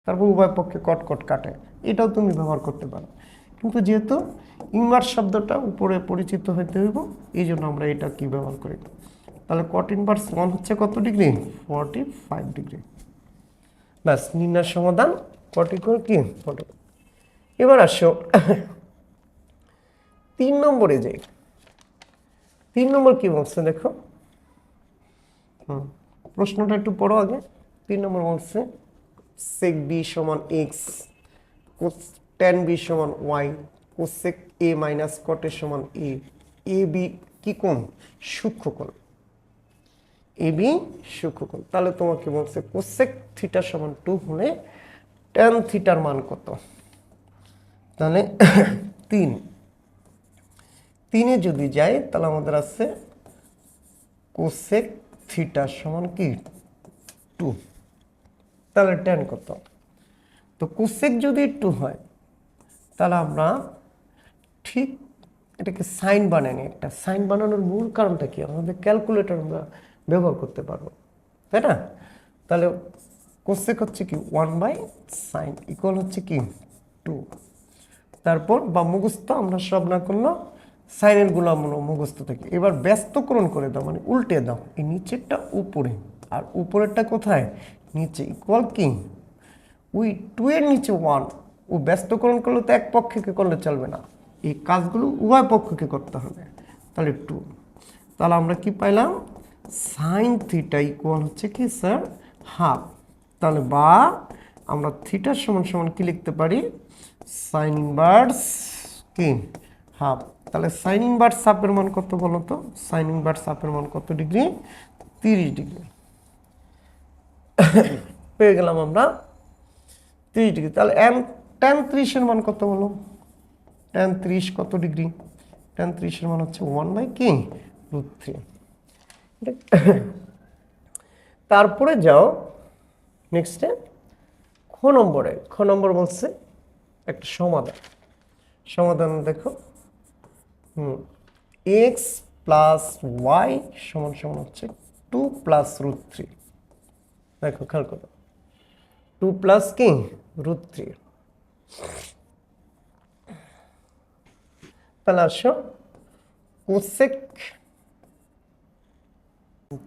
তারপর উভয় পক্ষে কট কট কাটে, এটাও তুমি ব্যবহার করতে পারো। কিন্তু যেহেতু ইনভার্স শব্দটা উপরে পরিচিত হইতে হইব, এই জন্য আমরা এটা কি ব্যবহার করি। তাহলে কট ইনভার্স 1 হচ্ছে কত ডিগ্রি? 45 ডিগ্রি। ব্যাস, নির্ণয় সমাধান কট ইকুয়াল কি 40। এবার আসো 3 নম্বরে যাই। 3 নম্বর কি বলছে দেখো, প্রশ্নটা একটু পড়ো আগে। 3 নম্বর বলছে sec b সমান x, tan b সমান y, cosec a minus cot a সমান a, a b কি কোণ? সূক্ষ্মকোণ। A B সূক্ষ্মকোণ। তাহলে তোমাকে বলছে কোসেক থিটা সমান 2 হলে ট্যান থিটার মান কত? তাহলে 3 যদি যাই তাহলে আমাদের আছে কোসেক থিটা সমান কি 2। তাহলে ট্যান কত? তো কোসেক যদি 2 হয় তাহলে আমরা ঠিক এটাকে সাইন বানাই। একটা সাইন বানানোর মূল কারণটা কি? আমাদের ক্যালকুলেটর আমরা ব্যবহার করতে পারবো, তাই না? তাহলে কোসেক হচ্ছে কি 1/sin ইকুয়াল হচ্ছে কি 2। তারপর বা মুখস্থ আমরা সব না করলেও সাইনের গুলো আমরা মুখস্থ থাকি। এবার ব্যস্তকরণ করে দাও, মানে উল্টে দাও, এই নিচেরটা উপরে আর উপরেরটা কোথায়? নিচে। ইকুয়াল কি ওই 2 এর নিচে 1। ও ব্যস্তকরণ করলে তো এক পক্ষকে করলে চলবে না, এই কাজগুলো উভয় পক্ষকে করতে হবে। তাহলে 2, তাহলে আমরা কি পাইলাম? সাইন থিটা ইকুয়াল হচ্ছে কি স্যার হাফ। তাহলে বা আমরা থিটার সমান সমান কি লিখতে পারি? সাইন ইনভার্স কি হাফ। তাহলে সাইন ইনভার্স হাফের মান কত বলো তো? সাইন ইনভার্স হাফের মান কত ডিগ্রি? 30 ডিগ্রি। পেয়ে গেলাম আমরা 30 ডিগ্রি। তাহলে tan 30 এর মান কত বলো? tan 30 কত ডিগ্রি? tan 30 এর মান হচ্ছে 1/√3। তারপরে যাও নেক্সটে খ নম্বরে। খ নম্বর বলছে একটা সমাধান দেখো। এক্স প্লাস ওয়াই সমান সমান হচ্ছে 2 + √3। দেখো খেয়াল করো, 2 প্লাস কি √3। তাহলে আসো কোসেক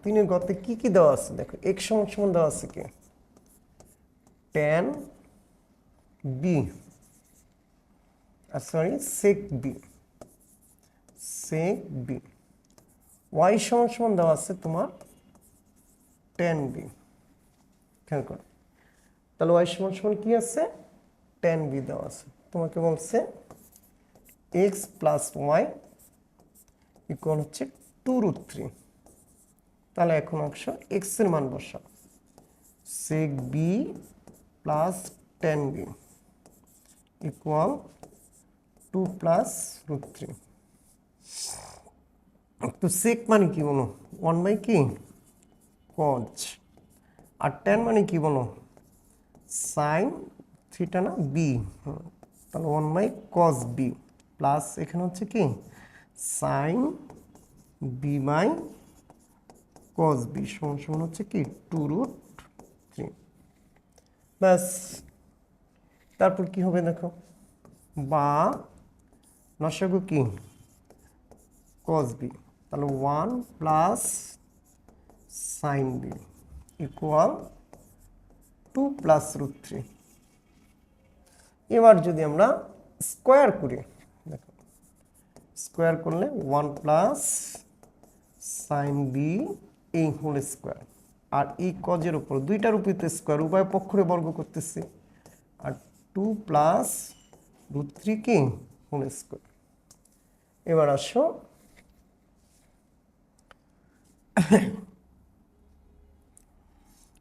3 এর গতে কি কি দেওয়া আছে দেখো। x সমান সমান দেওয়া আছে কি tan b, sorry sec b, y সমান সমান দেওয়া আছে তোমার tan b। খেয়াল করো, তাহলে y সমান সমান কি আছে? tan b দেওয়া আছে। তোমাকে বলছে x প্লাস y ইকুয়াল হচ্ছে 2√3। তাহলে এখন অংশ x এর মান বসাও, sec b plus tan b equal 2 + √3। তো sec মানে কি বলো? 1 কি cos। আর tan মানে কি বলো? সাইন থিটা না b। তাহলে 1/cos b প্লাস এখানে হচ্ছে কি সাইন b/cos b সমান সমান হচ্ছে কি 2√3। ব্যাস, তারপর কি হবে দেখো, বা লসাগু কি cos b। তাহলে 1 + sin b ইকুয়াল 2 + √3। এবার যদি আমরা স্কোয়ার করি, দেখো স্কোয়ার করলে 1 + sin b এই হোল স্কোয়ার, আর এই কজের উপর দুইটার উপর তো স্কোয়ার, উভয় পক্ষরে বর্গ করতেছি, আর 2 + √3 কি হোল স্কোয়ার। এবার আসো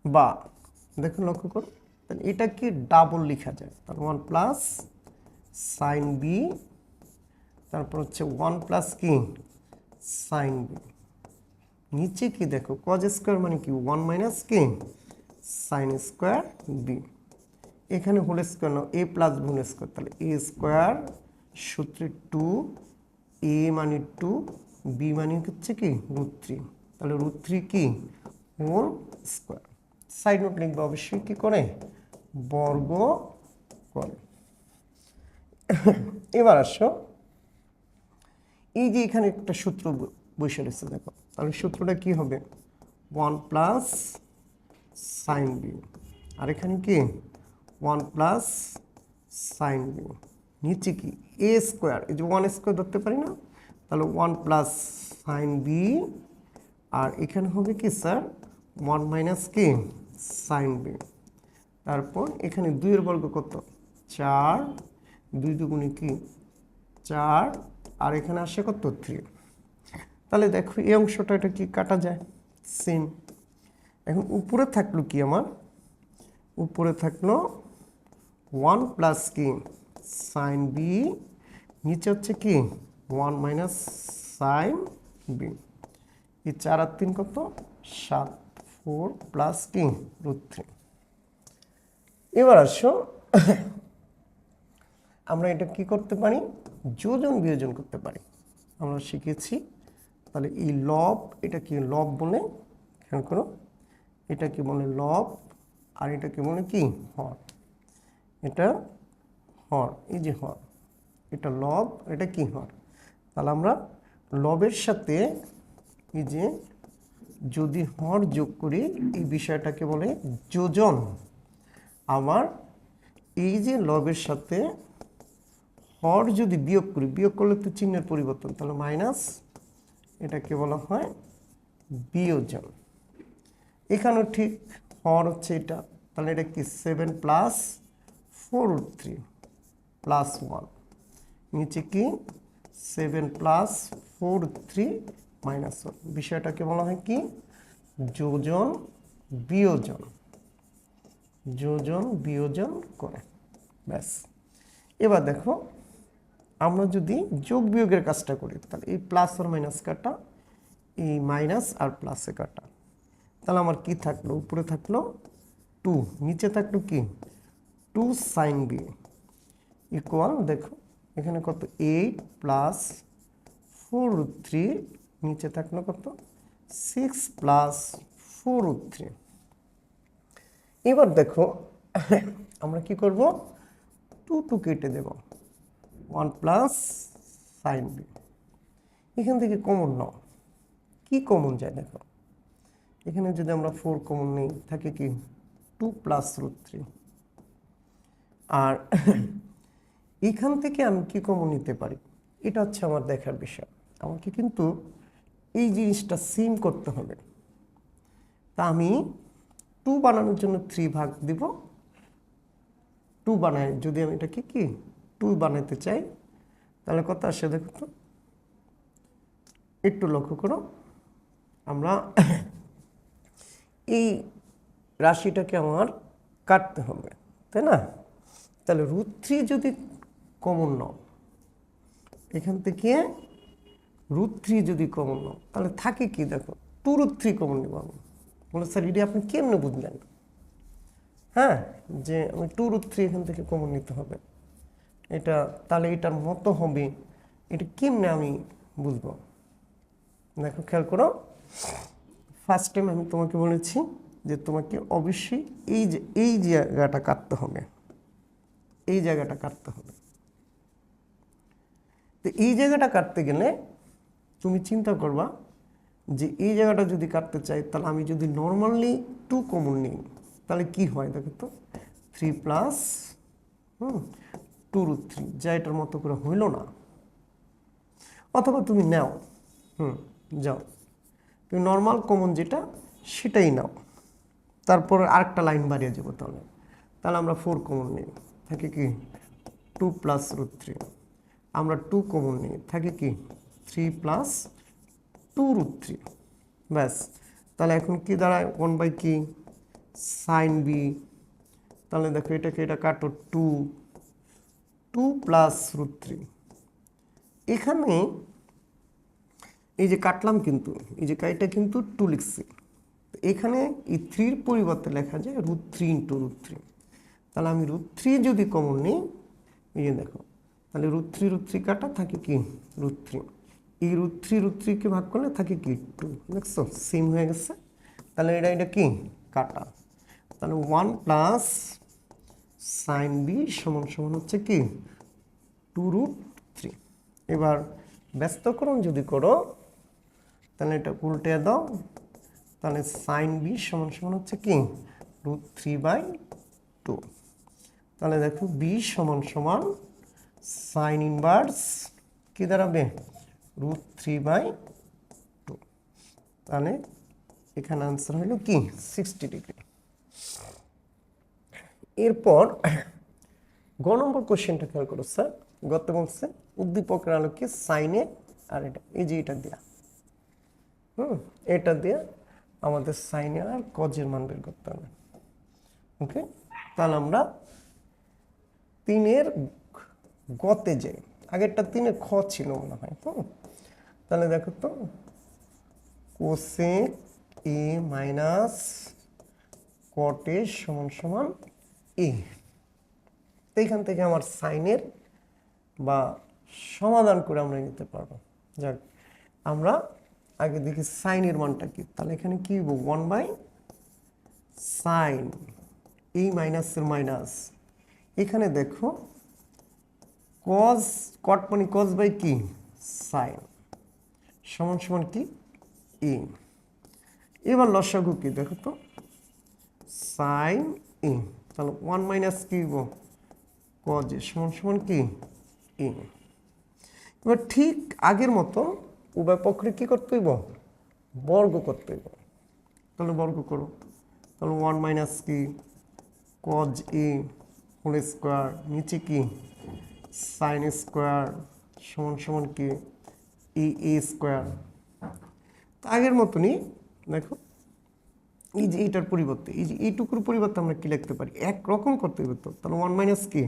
বা দেখো লক্ষ্য করো, তাহলে এটা কি ডাবল লেখা যায়। তাহলে 1 + sin b, তারপর হচ্ছে 1 + কি sin b, নিচে কি দেখো cos স্কোয়ার মানে কি 1 - কি sin স্কোয়ার b। এখানে হোল স্কোয়ার নাও, a + হোল স্কোয়ার, তাহলে a স্কোয়ার সূত্রে 2, a মানে 2, b মানে হচ্ছে কি √3। তাহলে √3 কি হোল স্কোয়ার। সাইড নোট লিখবে অবশ্যই কি করে বর্গকোণ। এবার আসো, এই যে এখানে একটা সূত্র বসে রয়েছে দেখো, তাহলে সূত্রটা কি হবে? 1 প্লাস সাইন বি, আর এখানে কি 1 প্লাস সাইন বি, নিচে কি এ স্কোয়ার, এই যে 1 স্কোয়ার ধরতে পারি না, তাহলে 1 প্লাস সাইন বি, আর এখানে হবে কি স্যার 1 মাইনাস কি সাইন বি। তারপর এখানে 2 এর বর্গ কত? 4, 2 দুগুণে কি 4, আর এখানে আসে কত 3। তাহলে দেখো এই অংশটা এটা কি কাটা যায়, সেম। এখন উপরে থাকলো কি আমার, উপরে থাকলো 1 প্লাস কি সাইন বি, নিচে হচ্ছে কি 1 মাইনাস সাইন বি। এই 4 আর 3 কত? 7, 4 প্লাস কি √3। এবার আসো, আমরা এটা কি করতে পারি? যোজন বিয়োজন করতে পারি, আমরা শিখেছি। তাহলে এই লব, এটা কি লব বলে, খেয়াল করো, এটা কি বলে লব, আর এটা কি বলে কি হর। এটা হর, এই যে হর, এটা লব, এটা কি হর। তাহলে আমরা লবের সাথে এই যে যদি হর যোগ করি, এই বিষয়টাকে বলে যোজন। আবার এই যে লবের সাথে হর যদি বিয়োগ করি, বিয়োগ করলে তো চিহ্নের পরিবর্তন, তাহলে মাইনাস, এটাকে বলা হয় বিয়োজন। এখানেও ঠিক হর হচ্ছে এটা, তাহলে এটা কি 7 প্লাস 4√3 প্লাস 1, নিচে কি 7 প্লাস 4√3 মাইনাস 1। বিষয়টাকে বলা হয় কি যোজন বিয়োজন, যোজন বিয়োজন করে, ব্যাস। এবার দেখো, আমরা যদি যোগ বিয়োগের কাজটা করি, তাহলে এই প্লাস আর মাইনাস কাটা, এই মাইনাস আর প্লাসে কাটা, তাহলে আমার কি থাকলো? উপরে থাকলো 2, নিচে থাকলো কি 2 সাইন বি ইকুয়াল, দেখো এখানে কত 8 প্লাস 4√3, নিচে থাকলো কত 6 প্লাস 4√3। এবার দেখো আমরা কি করব? 2 কেটে দেব, 1 প্লাস সাইন বি। এখান থেকে কমন নাও, কি কমন যায় দেখো, এখানে যদি আমরা 4 কমন নেই, থাকে কি 2 প্লাস √3, আর এখান থেকে আমি কি কমন নিতে পারি, এটা হচ্ছে আমার দেখার বিষয়। আমাকে কিন্তু এই জিনিসটা সিম করতে হবে। তা আমি 2 বানানোর জন্য 3 ভাগ দিব, 2 বানাই, যদি আমি এটাকে কি 2 বানাতে চাই, তাহলে কত আসে দেখো তো, একটু লক্ষ্য করো। আমরা এই রাশিটাকে আমার কাটতে হবে, তাই না? তাহলে √3 যদি কমন নাও, এখান থেকে √3 যদি কমন নাও, তাহলে থাকে কি দেখো 2√3 কমন নেব আমি। বলে স্যার এটি আপনি কেমনে বুঝলেন? হ্যাঁ, যে আমি 2√3 এখান থেকে কমন নিতে হবে, এটা তাহলে এটার মতো হবে, এটা কেমনে আমি বুঝবো? দেখো খেয়াল করো, ফার্স্ট টাইম আমি তোমাকে বলেছি যে তোমাকে অবশ্যই এই জায়গাটা কাটতে হবে, এই জায়গাটা কাটতে হবে। তো এই জায়গাটা কাটতে গেলে তুমি চিন্তা করবা যে এই জায়গাটা যদি কাটতে চাই, তাহলে আমি যদি নর্মালি 2 কমন নিই, তাহলে কি হয় দেখো তো, 3 প্লাস 2√3, যা এটার মতো করে হইল না। অথবা তুমি নাও, যাও তুমি নর্মাল কমন যেটা সেটাই নাও, তারপর আরেকটা লাইন বাড়িয়ে যাবো। তাহলে তাহলে আমরা 4 কমন নিই, থাকে কি 2 প্লাস √3, আমরা 2 কমন নিই, থাকে কি 3 প্লাস 2√3, ব্যাস। তাহলে এখন কি দাঁড়ায় 1 বাই কি সাইন বি। তাহলে দেখো এটাকে এটা কাটো, 2 প্লাস √3। এখানে এই যে কাটলাম, কিন্তু এই যে এটা কিন্তু 2 লিখছি, এখানে এই 3 এর পরিবর্তে লেখা যায় √3 ইন্টু √3। তাহলে আমি √3 যদি কমন নিই, এই যে দেখো, তাহলে √3 কাটা, থাকে কি √3, এই √3 ভাগ করলে থাকে কি 2, দেখছো সেম হয়ে গেছে। তাহলে এটা কি কাটা, তাহলে 1 প্লাস সাইন বি সমান সমান হচ্ছে কি 2√3। এবার ব্যস্তকরণ যদি করো তাহলে এটা উল্টে দাও, তাহলে সাইন বি সমান সমান হচ্ছে কি √3/2। তাহলে দেখো বি সমান সমান সাইন ইনভার্স কি দাঁড়াবে √3/2। তাহলে এখানে আনসার হলো কি 60 ডিগ্রি। এরপর গ নম্বর কোশ্চেনটা খেয়াল করো স্যার, গত বলছে উদ্দীপকের আলোকে সাইনে আর এটা এই যে এটা দেয়া এটা দিয়ে আমাদের সাইনে আর কজের মান বের করতে হবে। ওকে, তাহলে আমরা 3-এর গতে যাই। আগেরটা 3-এ খ ছিল মনে হয়। তো তাহলে দেখো তো কোসেক এ মাইনাস কট এ সমান সমান এ। এইখান থেকে আমার সাইনের বা সমাধান করে আমরা নিতে পারবো। যাক, আমরা আগে দেখি সাইনের মানটা কি। তাহলে এখানে কি 1/sin এই মাইনাসের মাইনাস, এখানে দেখো কজ কট মানে কজ বাই কি সাইন সমান সমান কি এ। এবার লসাগু কি দেখো তো সাইন এ, তাহলে 1 - কি কজ এ সমান সমান কি এ। এবার ঠিক আগের মতো উভয় পক্ষে কি করতে হইব বর্গ করতে হইব। তাহলে বর্গ করো, তাহলে 1 - কি কজ এ হোল স্কোয়ার, নিচে কি সাইন স্কোয়ার সমান সমান কি এ স্কোয়ার। তো আগের মতনই দেখো এই যে এইটার পরিবর্তে এই যে এইটুকুর পরিবর্তে আমরা কি লিখতে পারি একরকম করতে হবে। তো তাহলে 1 - কি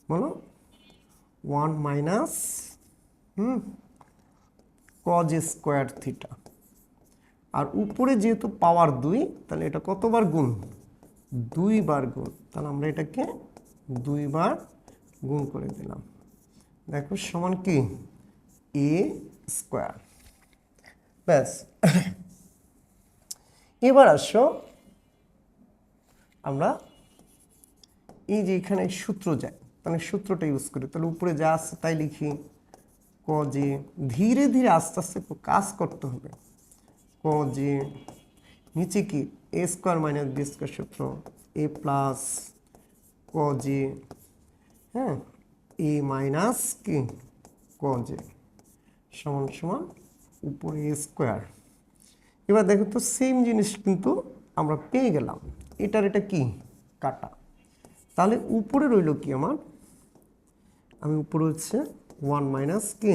বলো 1 - কজ স্কোয়ার থিটা। আর উপরে যেহেতু পাওয়ার 2, তাহলে এটা কতবার গুণ 2 বার গুণ। তাহলে আমরা এটাকে 2 বার গুণ করে দিলাম। দেখো সমান কি এ স্কোয়ার। ব্যাস, এবার আসো আমরা এই যে এখানে সূত্র যায়, তাহলে সূত্রটা ইউজ করি। তাহলে উপরে যা আছে তাই লিখি কজে, ধীরে ধীরে আস্তে আস্তে কাজ করতে হবে। কজে নিচে কি এ স্কোয়ার মাইনাস বি স্কোয়ার সূত্র এ প্লাস কজে হ্যাঁ এ মাইনাস কি কজে সমান সমান উপরে এ স্কোয়ার। এবার দেখো তো সেম জিনিস কিন্তু আমরা পেয়ে গেলাম। এটার এটা কি কাটা, তাহলে উপরে রইল কি আমার, আমি উপরে হচ্ছে 1 - কি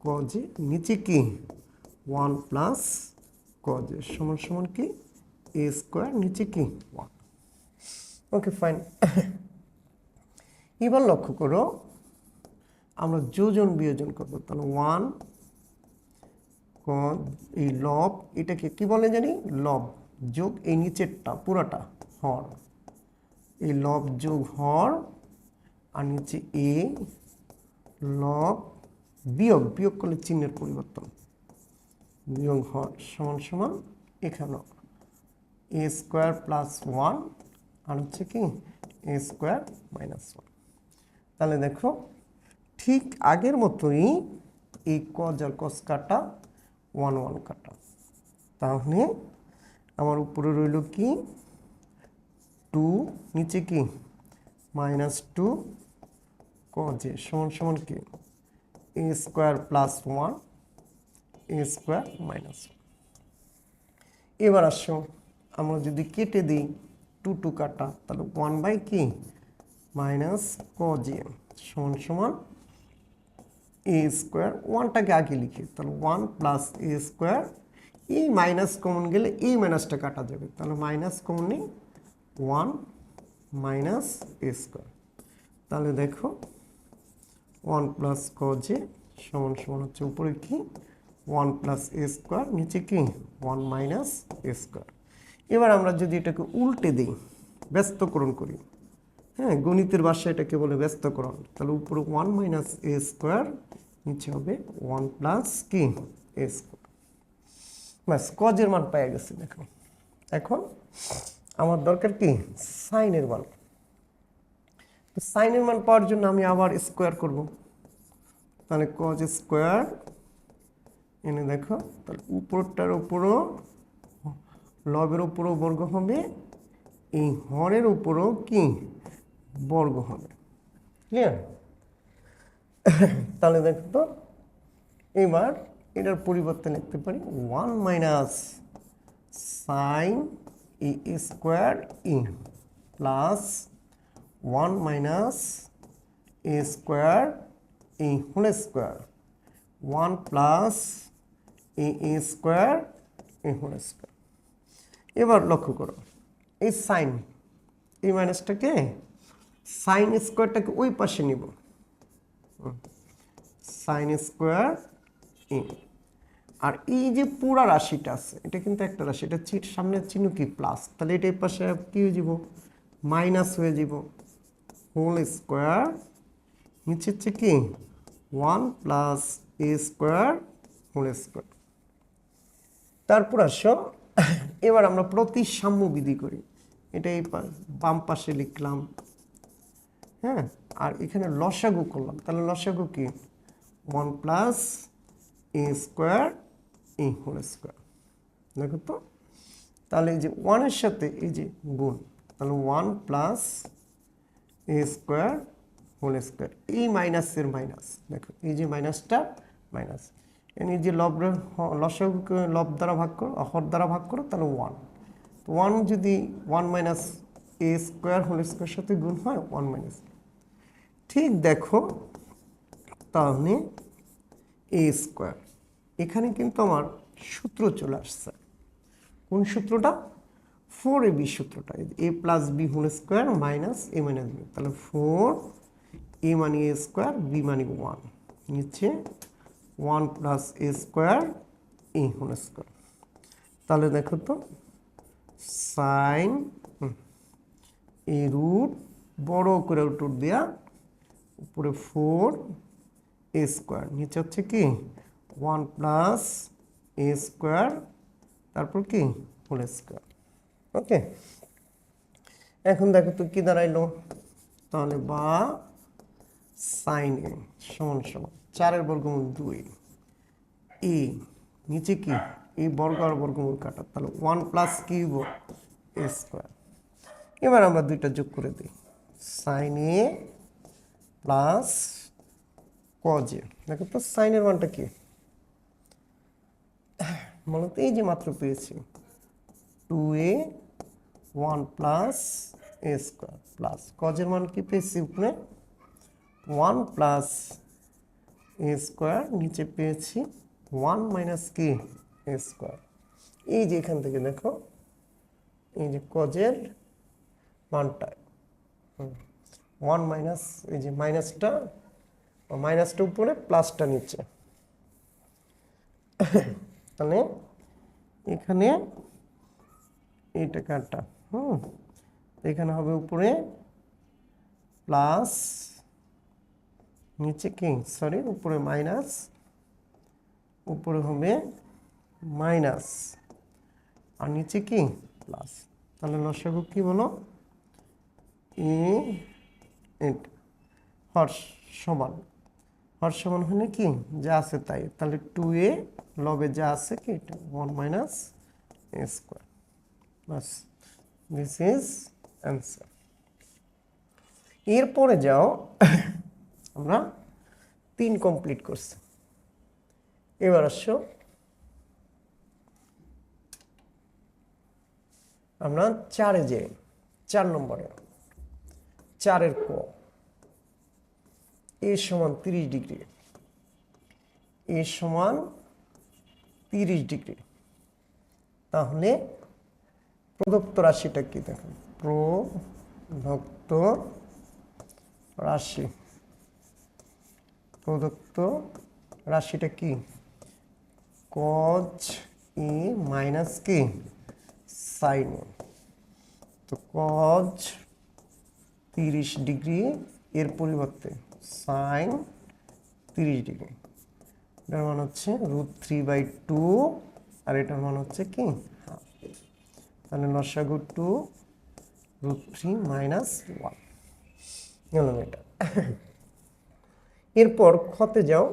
কজে, নিচে কি 1 প্লাস কজে সমান সমান কি এ স্কোয়ার, নিচে কি 1। Okay fine. এবার লক্ষ্য করো আমরা যোজন বিয়োজন করবো। তাহলে 1 এই লব এটাকে কি বলে জানি লব যোগ এই নিচেরটা পুরাটা হর, এই লব যোগ হর আর নিচে এ লব বিয়োগ, বিয়োগ করলে চিহ্নের পরিবর্তন বিয়োগ হর সমান সমান এখানে এ স্কোয়ার প্লাস 1 আর হচ্ছে কি এ স্কোয়ার মাইনাস 1। তাহলে দেখো ঠিক আগের মতোই এই কজ আর কস কাটা 1 1 কাটা। তাহলে আমার উপরে রইল কি 2, নিচে কি -2 কজে সমান সমান কি এ স্কোয়ার প্লাস 1 এ স্কোয়ার মাইনাস 1। এবার আসো আমরা যদি কেটে দিই 2 2 কাটা, তাহলে 1 কি মাইনাস কজে সমান সমান এ স্কোয়ার। 1টাকে আগে লিখি, তাহলে 1 প্লাস এ স্কোয়ার, এই মাইনাস কমন গেলে এই মাইনাসটা কাটা যাবে, তাহলে মাইনাস কমন নেই 1 মাইনাস এ স্কোয়ার। তাহলে দেখো 1 প্লাস কজে সমান সমান হচ্ছে উপরে কি 1 প্লাস এ স্কোয়ার, নিচে কি 1 মাইনাস এ স্কোয়ার। এবার আমরা যদি এটাকে উল্টে দিই ব্যস্তকরণ করি, হ্যাঁ গণিতের ভাষায় এটাকে বলে ব্যস্তকরণ, তাহলে উপরে 1 মাইনাস এ স্কোয়ার, নিচে হবে 1 প্লাস কি এ স্কোয়ার। ব্যাস কজের মান পেয়ে গেছে। দেখো এখন আমার দরকার কি সাইনের মান। তো সাইনের মান পাওয়ার জন্য আমি আবার স্কোয়ার করব, তাহলে কজ স্কোয়ার এনে দেখো, তাহলে উপরটার উপরও লবের উপরও বর্গ হবে, এই হরের উপরও কি বর্গ হবে। ক্লিয়ার? তাহলে দেখো তো এবার এটার পরিবর্তে লিখতে পারি 1 মাইনাস সাইন এ স্কোয়ার ই প্লাস 1 মাইনাস এ স্কোয়ার ই হোল স্কোয়ার 1 প্লাস এ স্কোয়ার এ হোল স্কোয়ার। এবার লক্ষ্য করো এই সাইন এই মাইনাসটাকে সাইন স্কোয়ারটাকে ওই পাশে নিব, সাইন স্কোয়ার এ, আর এই যে পুরা রাশিটা আছে এটা কিন্তু একটা রাশি, এটা সামনের চিহ্ন কি প্লাস, তাহলে এটা এই পাশে কি হয়ে যাব মাইনাস হয়ে যাব, হোল স্কোয়ার নিচে হচ্ছে কি 1 প্লাস এ স্কোয়ার হোল স্কোয়ার। তারপর আসো এবার আমরা প্রতিসাম্য বিধি করি, এটা এই বাম পাশে লিখলাম, হ্যাঁ, আর এখানে লসাগু করলাম, তাহলে লসাগু কি 1 প্লাস এ স্কোয়ার এ হোল স্কোয়ার। দেখো তো তাহলে এই যে 1-এর সাথে এই যে গুণ, তাহলে 1 প্লাস এ স্কোয়ার হোল স্কোয়ার, এই মাইনাসের মাইনাস, দেখো এই যে মাইনাসটা মাইনাস, এই যে লসাগুকে লব দ্বারা ভাগ করো, হর দ্বারা ভাগ করো, তাহলে 1, 1 যদি 1 মাইনাস এ স্কোয়ার হোল স্কোয়ার সাথে গুণ হয় 1 মাইনাস, ঠিক দেখো তাহলে এ স্কোয়ার, এখানে কিন্তু আমার সূত্র চলে আসছে, কোন সূত্রটা 4ab সূত্রটা, a plus b whole square minus a minus b, তাহলে 4 এ মানে এ স্কোয়ার বি মানে 1, নিচে 1 প্লাস এ স্কোয়ার এ হোল স্কোয়ার। তাহলে দেখো তো সাইন এ রুট বড় করে রুট দেয়া উপরে 4 এ স্কোয়ার, নিচে হচ্ছে কি 1 প্লাস এ স্কোয়ার তারপর কি হোল স্কোয়ার। ওকে, এখন দেখো তো কি দাঁড়াইলো, তাহলে বা সাইন এ সমান সমান 4-এর বর্গমূল 2 এ, নিচে কি এই বর্গ আর বর্গমূল কাটা, তাহলে 1 প্লাস কি এ স্কোয়ার। এবার আমরা দুইটা যোগ করে দিই, sine A plus cos A. দেখো তো সাইনের মানটা কি বলো তো, এই যে মাত্র পেয়েছি 2a 1 প্লাস এ স্কোয়ার প্লাস কজের মান কি পেয়েছি উপরে 1 প্লাস এ স্কোয়ার, নিচে পেয়েছি 1 মাইনাস কি এ স্কোয়ার। এই যে এখান থেকে দেখো এই যে কজের মানটা 1 মাইনাস, এই যে মাইনাসটা উপরে প্লাসটা নিচে, তাহলে এখানে এইটা কাটা, এখানে হবে উপরে প্লাস, নিচে কি সরি উপরে মাইনাস, উপরে হবে মাইনাস আর নিচে কি প্লাস, তাহলে লসাগু কি বলো হর সমান হলে কি যা আছে তাই, তাহলে 2a লবে যা আছে কি 1 minus A square, bus this is answer. এরপরে যাও আমরা 3 কমপ্লিট করছি, এবার আসো আমরা 4-এ যাই, 4 নম্বরে 4-এর ক, এ সমান 30 ডিগ্রি, এ সমান 30 ডিগ্রি, তাহলে প্রদত্ত রাশিটা কি দেখেন, প্রদত্ত রাশি, প্রদত্ত রাশিটা কি কজ ই মাইনাস কি সাইন এ, তো কজ 30 ডিগ্রি এর পরিবর্তে সাইন 30 ডিগ্রি, এটার মান হচ্ছে √3/2 আর এটার মান হচ্ছে কি হাফ, তাহলে লসাগু 2 √3 - 1। গেলাম এটা। এরপর খতে যাও,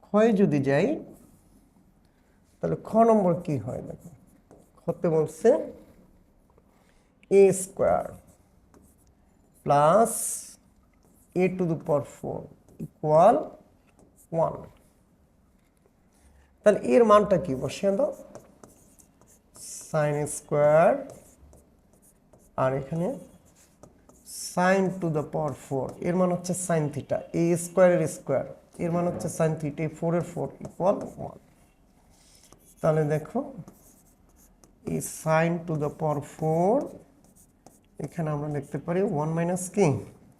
ক্ষয়ে যদি যাই তাহলে খ নম্বর কি হয় দেখো, খতে বলছে a square plus a to the power 4 equal 1। তাহলে এর মানটা কি বসিয়ে দাও, সাইন স্কোয়ার আর এখানে সাইন টু দ্য পাওয়ার 4, এর মান হচ্ছে সাইন থিটা, এ স্কোয়ারের স্কোয়ার এর মান হচ্ছে সাইন থিটা, এই 4 এর 4 ইকুয়াল 1। তাহলে দেখো এই সাইন টু দ্য পাওয়ার 4 এখানে আমরা লিখতে পারি 1 মাইনাস কি,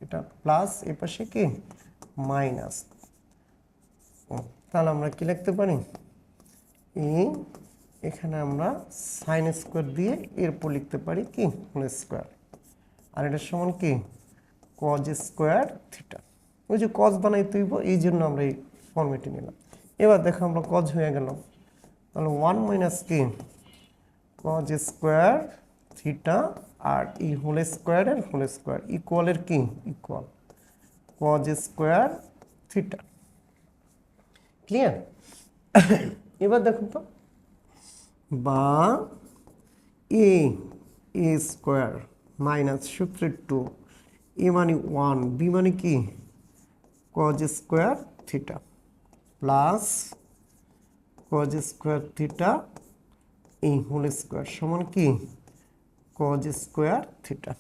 এটা প্লাস এই পাশে কি মাইনাস। তাহলে আমরা কি লিখতে পারি, এখানে আমরা সাইন স্কোয়ার দিয়ে এরপর লিখতে পারি কি হোল স্কোয়ার, আর এটা সমান কি কজ স্কোয়ার থিটা। ওই যে কজ বানাই তুইব, এই জন্য আমরা এই ফর্মেটে নিলাম। এবার দেখো আমরা কজ হয়ে গেল, তাহলে 1 মাইনাস কি কজ স্কোয়ার থিটা আর এই হোল স্কোয়ারের হোল স্কোয়ার ইকুয়ালের কি equal cos square theta. Clear? এবার দেখুন তো, বা এ স্কোয়ার মাইনাস সূত্রের 2, এ মানে 1, বি মানে কি cos square theta plus cos square theta এই হোল স্কোয়ার সমান কি কজ স্কোয়ার থিটা।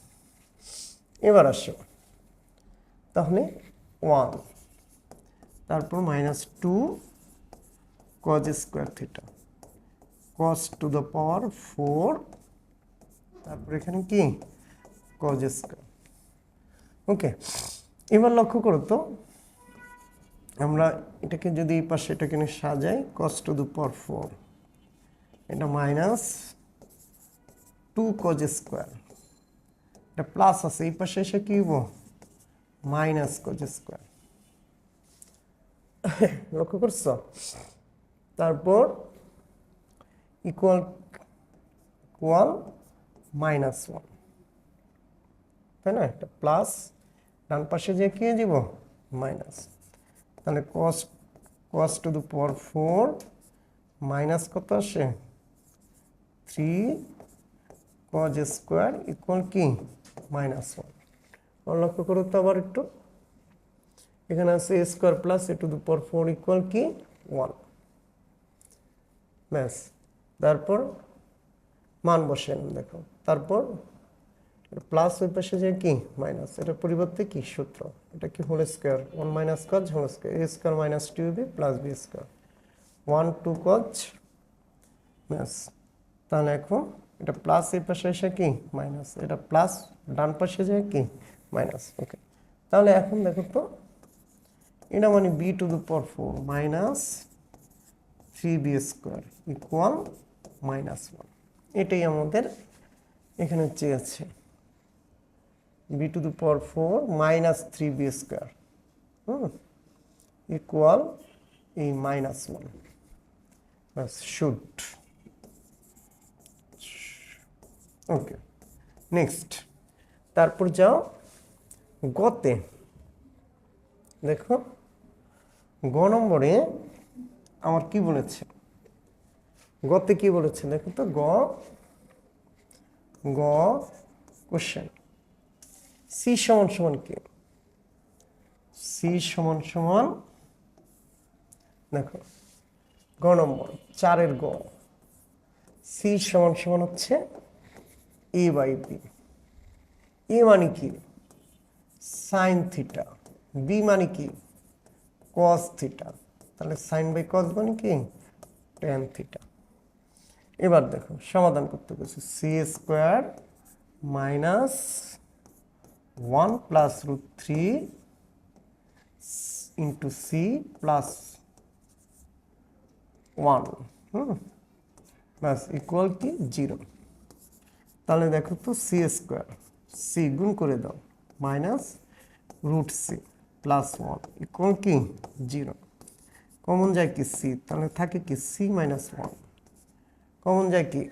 এবার আসো, তাহলে 1 তারপর minus 2 cos square theta cos to the power 4, তারপর এখানে কি কজ স্কোয়ার। ওকে, এবার লক্ষ্য করো তো, আমরা এটাকে যদি এই পাশে এটাকে নিয়ে সাজাই কস টু দ্য পাওয়ার 4, এটা মাইনাস 2 কজ স্কোয়ার, এটা প্লাস আছে এই পাশে এসে কি হবো মাইনাস কজ স্কোয়ার। লক্ষ্য করছো? তারপর ইকুয়াল ইকুয়াল মাইনাস 1, তাই না, এটা প্লাস ডান পাশে যে কি যাব মাইনাস। তাহলে cos to the power 4 minus কত আসে 3 কজ স্কোয়ার ইকুয়াল কি মাইনাস 1। লক্ষ্য করো তো আবার একটু, এখানে আছে a square plus a to the power 4 equal কি 1। ব্যাস, তারপর মান বসেন দেখো, তারপর প্লাস ওই পাশে যে কি মাইনাস, এটার পরিবর্তে কি সূত্র, এটা কি whole square 1 minus cos whole square, a square minus 2b plus b square 1 2 cos. ব্যাস, তাহলে এখন এটা প্লাস এই পাশে এসে কি মাইনাস, এটা প্লাস ডান পাশে যায় কি মাইনাস। ওকে, তাহলে এখন দেখো তো, এটা মানে b to the power 4 minus 3b square equal minus 1। এটাই আমাদের এখানে চেয়েছে, b to the power 4 minus 3b square equal এই মাইনাস 1। ব্যাস, শুড। ওকে, নেক্সট, তারপর যাও গতে। দেখো গ নম্বরে আমার কি বলেছে, গতে কি বলেছে দেখো তো, গ কোশ্চেন সি সমান সমান কি, সি সমান সমান দেখো গ নম্বর 4-এর গ, সি সমান সমান হচ্ছে এ বাই বি। এ মানে কি সাইন থিটা, বি মানে কি কস থিটা, তাহলে সাইন বাই কস মানে কি ট্যান থিটা। এবার দেখো সমাধান করতে গেছি, c square minus 1 plus root 3 into c plus 1 ব্যাস ইকুয়াল কি 0। তাহলে দেখো তো সি স্কোয়ার, সি গুণ করে দাও minus root c plus 1 equal কি 0। কমন যায় কি সি, তাহলে থাকে কি সি মাইনাস 1, কমন যায় কি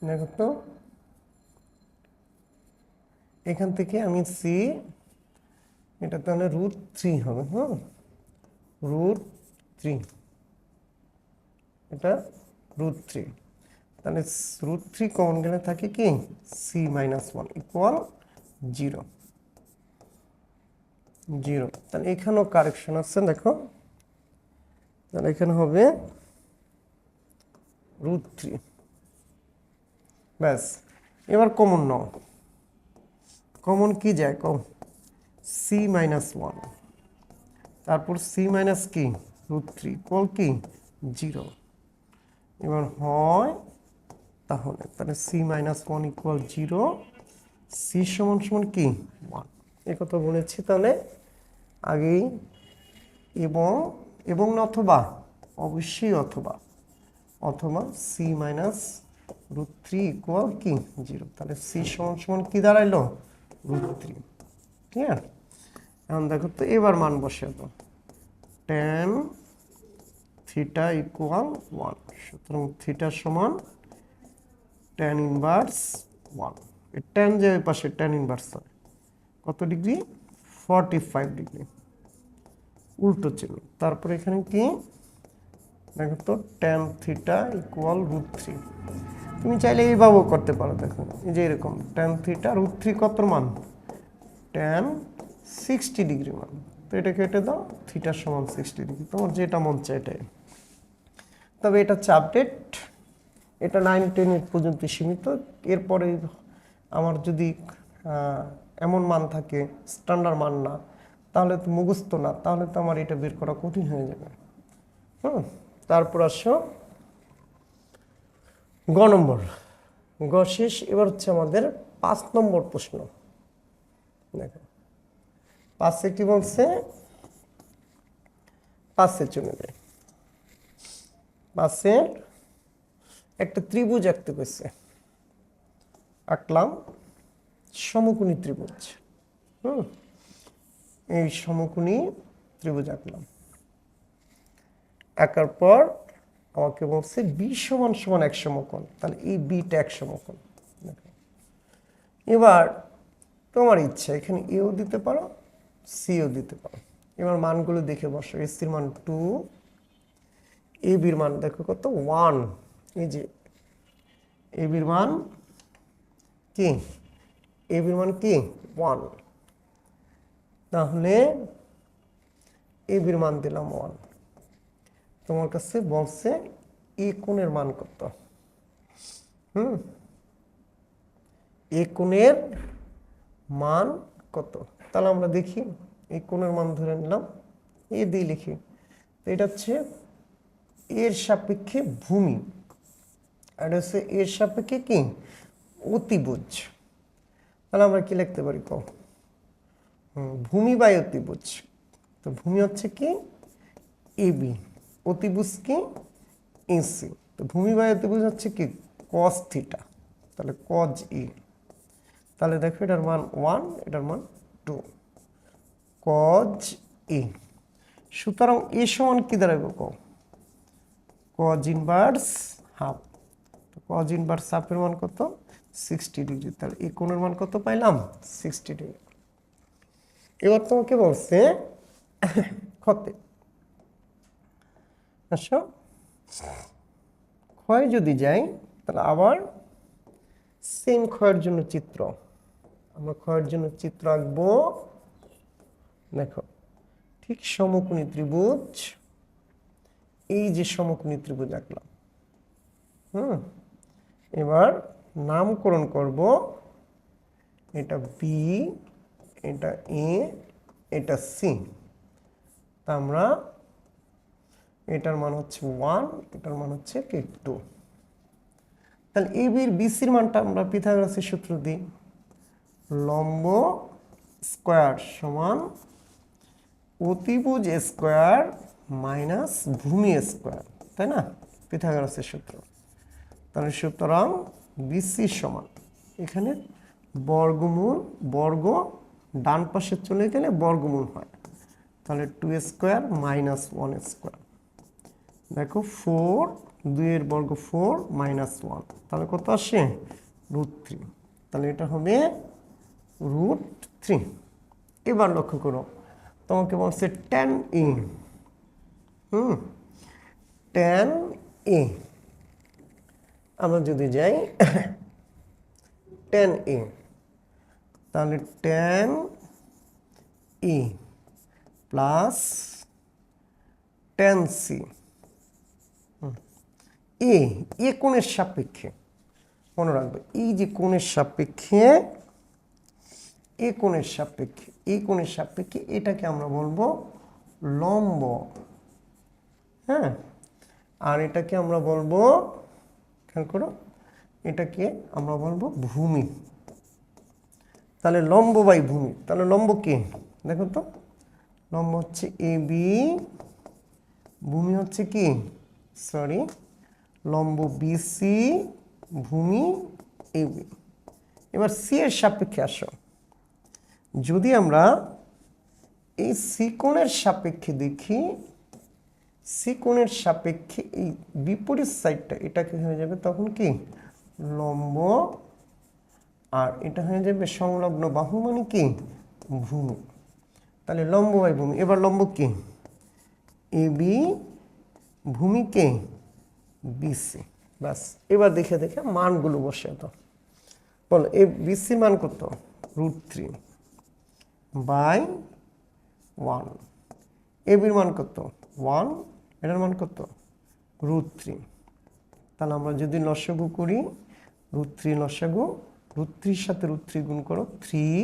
দেখো তো এখান থেকে আমি সি, এটা তাহলে √3 হবে। হ্যাঁ, √3, এটা √3, তাহলে √3 কমন গেলে থাকে কি c-1 ইকুয়াল 0, 0। তাহলে এখানেও কারেকশন আছে, দেখো তাহলে এখানে হবে √3। ব্যাস, এবার কমন নাও। কমন কি যায়, কম c-1, তারপর c মাইনাস কি √3 ইকুয়াল কি 0। এবার হয় তাহলে c-1 ইকুয়াল 0, c সমান সমান কি 1। এই কথা বলেছি। তাহলে আগেই এবং না অথবা, অবশ্যই অথবা, অথবা c-√3 ইকুয়াল কি 0। তাহলে c সমান সমান কি দাঁড়াইলো √3। ক্লিয়ার? এখন দেখো তো এবার মান বসে দাও, tan থিটা ইকুয়াল 1, সুতরাং থিটা সমান tan ইনভার্স 1। tan যে ওই পাশে tan ইনভার্স হয় কত ডিগ্রি, 45 ডিগ্রি, উল্টো চিহ্ন। তারপর এখানে কি দেখো তো tan থিটা ইকুয়াল √3। তুমি চাইলে এইভাবেও করতে পারো, দেখো এই যে এরকম tan থিটা √3 কত মান, tan 60 ডিগ্রি মান। তো এটা কেটে দাও, থিটা সমান 60 ডিগ্রি, তোমার যেটা মন চায় এটাই। তবে এটা হচ্ছে আপডেট, এটা 9-10 পর্যন্ত সীমিত। এরপরে আমার যদি এমন মান থাকে স্ট্যান্ডার্ড মান না, তাহলে তো মুখস্থ না, তাহলে তো আমার এটা বের করা কঠিন হয়ে যাবে। তারপর আসো গ নম্বর, গ শেষ। এবার হচ্ছে আমাদের 5 নম্বর প্রশ্ন। দেখো 5-এ কি বলছে, 5-এ চলে যায়। 5-এ একটা ত্রিভুজ আঁকতে কইছে, আঁকলাম সমকোণী ত্রিভুজ। এই সমকোণী ত্রিভুজ আঁকলাম, আঁকার পর আমাকে বলছে বি সমান সমান 1 সমকোণ। তাহলে এই বিটা 1 সমকোণ। এবার তোমার ইচ্ছা, এখানে এও দিতে পারো, সিও দিতে পারো। এবার মানগুলো দেখে বসো। এসির মান 2, এ বির মান দেখো কত 1। এই যে এ বির মান কি, এ বির মান কি 1। তাহলে এ বির মান দিলাম 1। তোমার কাছে বলছে এ কোণের মান কত। এ কোণের মান কত, তাহলে আমরা দেখি। এই কোণের মান ধরে নিলাম, এ দিয়ে লিখি। এটা হচ্ছে এর সাপেক্ষে ভূমি, আর হচ্ছে এর সাপেক্ষে কি অতিভুজ। তাহলে আমরা কি লিখতে পারি, কম ভূমি বাই অতিভুজ। তো ভূমি হচ্ছে কি এবি, অতিভুজ কি এসি। তো ভূমি বাই অতিভুজ হচ্ছে কি cos থিটা, তাহলে cos এ। তাহলে দেখো এটার মান 1, এটার মান 2, cos এ। সুতরাং এ সমান কি দাঁড়াবে, cos inverse half. cos inverse হাফের মান কত 60 ডিগ্রি। তাহলে এই কোণের মান কত পাইলাম 60 ডিগ্রি। এবার তোমাকে বলছে ক্ষতে, আসো ক্ষয় যদি যাই, তাহলে আবার সেম ক্ষয়ের জন্য চিত্র। আমরা ক্ষয়ের জন্য চিত্র আঁকবো। দেখো ঠিক সমকোণী ত্রিভুজ, এই যে সমকোণী ত্রিভুজ আঁকলাম। এবার নামকরণ করব, এটা বি, এটা এ, এটা সি। তা আমরা এটার মান হচ্ছে 1, এটার মান হচ্ছে কি 2। তাহলে এ বির বিসির মানটা আমরা পিথাগোরাসের সূত্র দিই, লম্ব স্কয়ার সমান অতিভুজ স্কয়ার মাইনাস ভূমি স্কয়ার, তাই না, পিথাগোরাসের সূত্র। তাহলে সুতরাং বিসি সমান, এখানে বর্গমূল, বর্গ ডান পাশে চলে গেলে বর্গমূল হয়, তাহলে 2 স্কয়ার মাইনাস 1 স্কয়ার। দেখো 4 2 এর বর্গ 4 মাইনাস 1, তাহলে কত আসে √3। তাহলে এটা হবে √3। এবার লক্ষ্য করো, তোমাকে বলছে tan a, tan a, আমরা যদি যাই tan a, তাহলে tan a plus tan c, এ কোণের সাপেক্ষে, মনে রাখবে এই যে কোণের সাপেক্ষে, এ কোণের সাপেক্ষে, এই কোণের সাপেক্ষে এটাকে আমরা বলবো লম্ব, হ্যাঁ, আর এটাকে আমরা বলবো, খেয়াল করো, এটাকে আমরা বলবো ভূমি। তাহলে লম্ব বাই ভূমি, তাহলে লম্ব কে দেখো তো, লম্ব হচ্ছে এ বি, ভূমি হচ্ছে কি, সরি, লম্ব বিসি, ভূমি এ বি। এবার সি এর সাপেক্ষে আসো, যদি আমরা এই সি কোণের সাপেক্ষে দেখি, সি কোণের সাপেক্ষে এই বিপরীত সাইডটা, এটাকে হয়ে যাবে তখন কি লম্ব, আর এটা হয়ে যাবে সংলগ্ন বাহু মানে কি ভূমি। তাহলে লম্ব বাই ভূমি। এবার লম্ব কি এ বি, ভূমি কে বিসি। ব্যাস, এবার দেখে দেখে মানগুলো বসে তো বলো, এ বিসির মান কত √3 বাই 1, এ বির মান কত 1, এটার মান কত √3। তাহলে আমরা যদি লসাগু করি, √3 লসাগু, √3 সাথে √3 গুণ করো 3,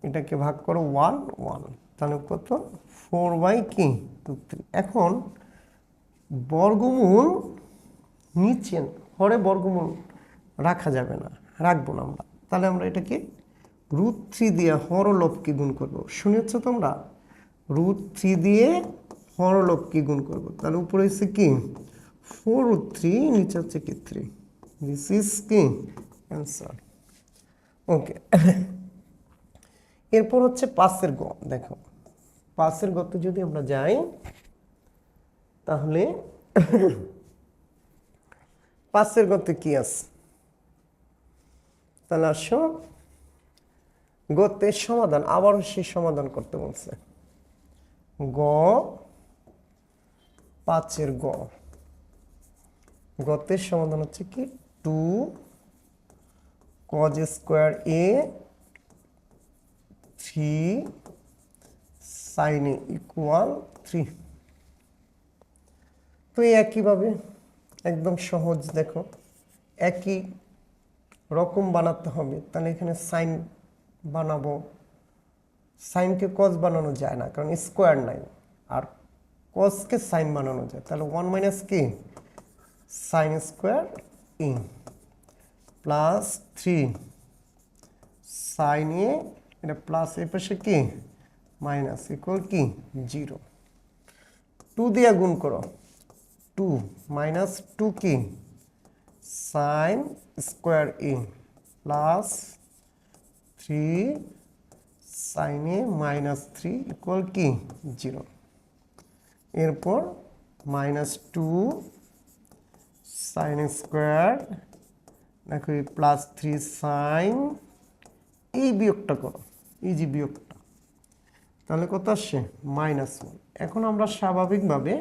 এটাকে ভাগ করো 1 1, তাহলে কত 4 বাই কি √3। এখন বর্গমূল নিচে, হরে বর্গমূল রাখা যাবে না, রাখবো না আমরা, তাহলে আমরা এটাকে √3 দিয়ে হরলবকে গুণ করবো। শুনেছ তোমরা, √3 দিয়ে হরলবকে গুণ করবো, তাহলে উপরে হচ্ছে কি 4√3, নিচে হচ্ছে কি 3। দিস ইজ কি অ্যান্সার। ওকে, এরপর হচ্ছে 5 গ। দেখো 5 গতে যদি আমরা যাই, তাহলে 5 গতে কি আছে, তাহলে আসো গতের সমাধান, আবারও সেই সমাধান করতে বলছে। গ 5 গ, গতের সমাধান হচ্ছে কি 2 cos square a 3 sin a equal 3। তো একইভাবে একদম সহজ, দেখো একই রকম বানাতে হবে। তাহলে এখানে সাইন বানাবো, সাইনকে কস বানানো যায় না কারণ স্কোয়ার নাই, আর কসকে সাইন বানানো যায়। তাহলে 1 মাইনাস কি সাইন স্কোয়ার ই প্লাস 3 সাইন এ, এটা প্লাস এ পাশে কি মাইনাস ইকুয়াল কি 0। 2 দিয়ে গুণ করো, 2 মাইনাস 2 কি সাইন স্কোয়ার ই প্লাস 3 সাইন এ মাইনাস 3 ইকুয়াল কি 0। এরপর -2 সাইন স্কোয়ার, দেখো প্লাস 3 সাইন, এই বিয়োগটা করো, এই যে বিয়োগটা, তাহলে কত আসছে -1। এখন আমরা স্বাভাবিকভাবে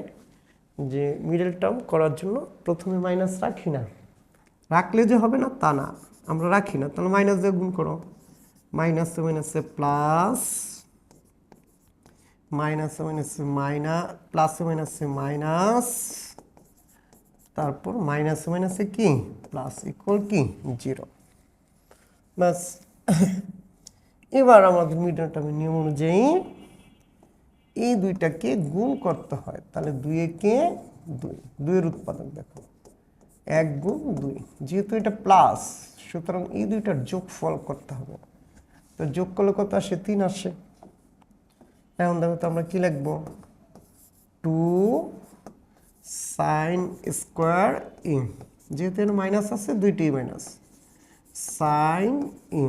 যে মিডল টার্ম করার জন্য প্রথমে মাইনাস রাখি না, রাখলে যে হবে না তা না, আমরা রাখি না। তাহলে মাইনাস দিয়ে গুণ করো, মাইনাসে মাইনাসে প্লাস, মাইনাসে মাইনাসে মাইনাস, প্লাসে মাইনাসে মাইনাস, তারপর মাইনাসে মাইনাসে কি প্লাস ইকুয়াল কি 0। ব্যাস, এবার আমাদের মিডল টার্মের নিয়ম অনুযায়ী এই দুইটাকে গুণ করতে হয়। তাহলে 2 একে 2, 2 এর উৎপাদক দেখো 1 গুণ 2, যেহেতু এটা প্লাস সুতরাং এই দুইটার যোগফল করতে হবে। তো যোগ করলে কত আসে 3 আসে। এখন দেখো তো আমরা কি লিখবো 2 সাইন স্কোয়ার ই, যেহেতু এর মাইনাস আছে দুইটাই মাইনাস, সাইন ই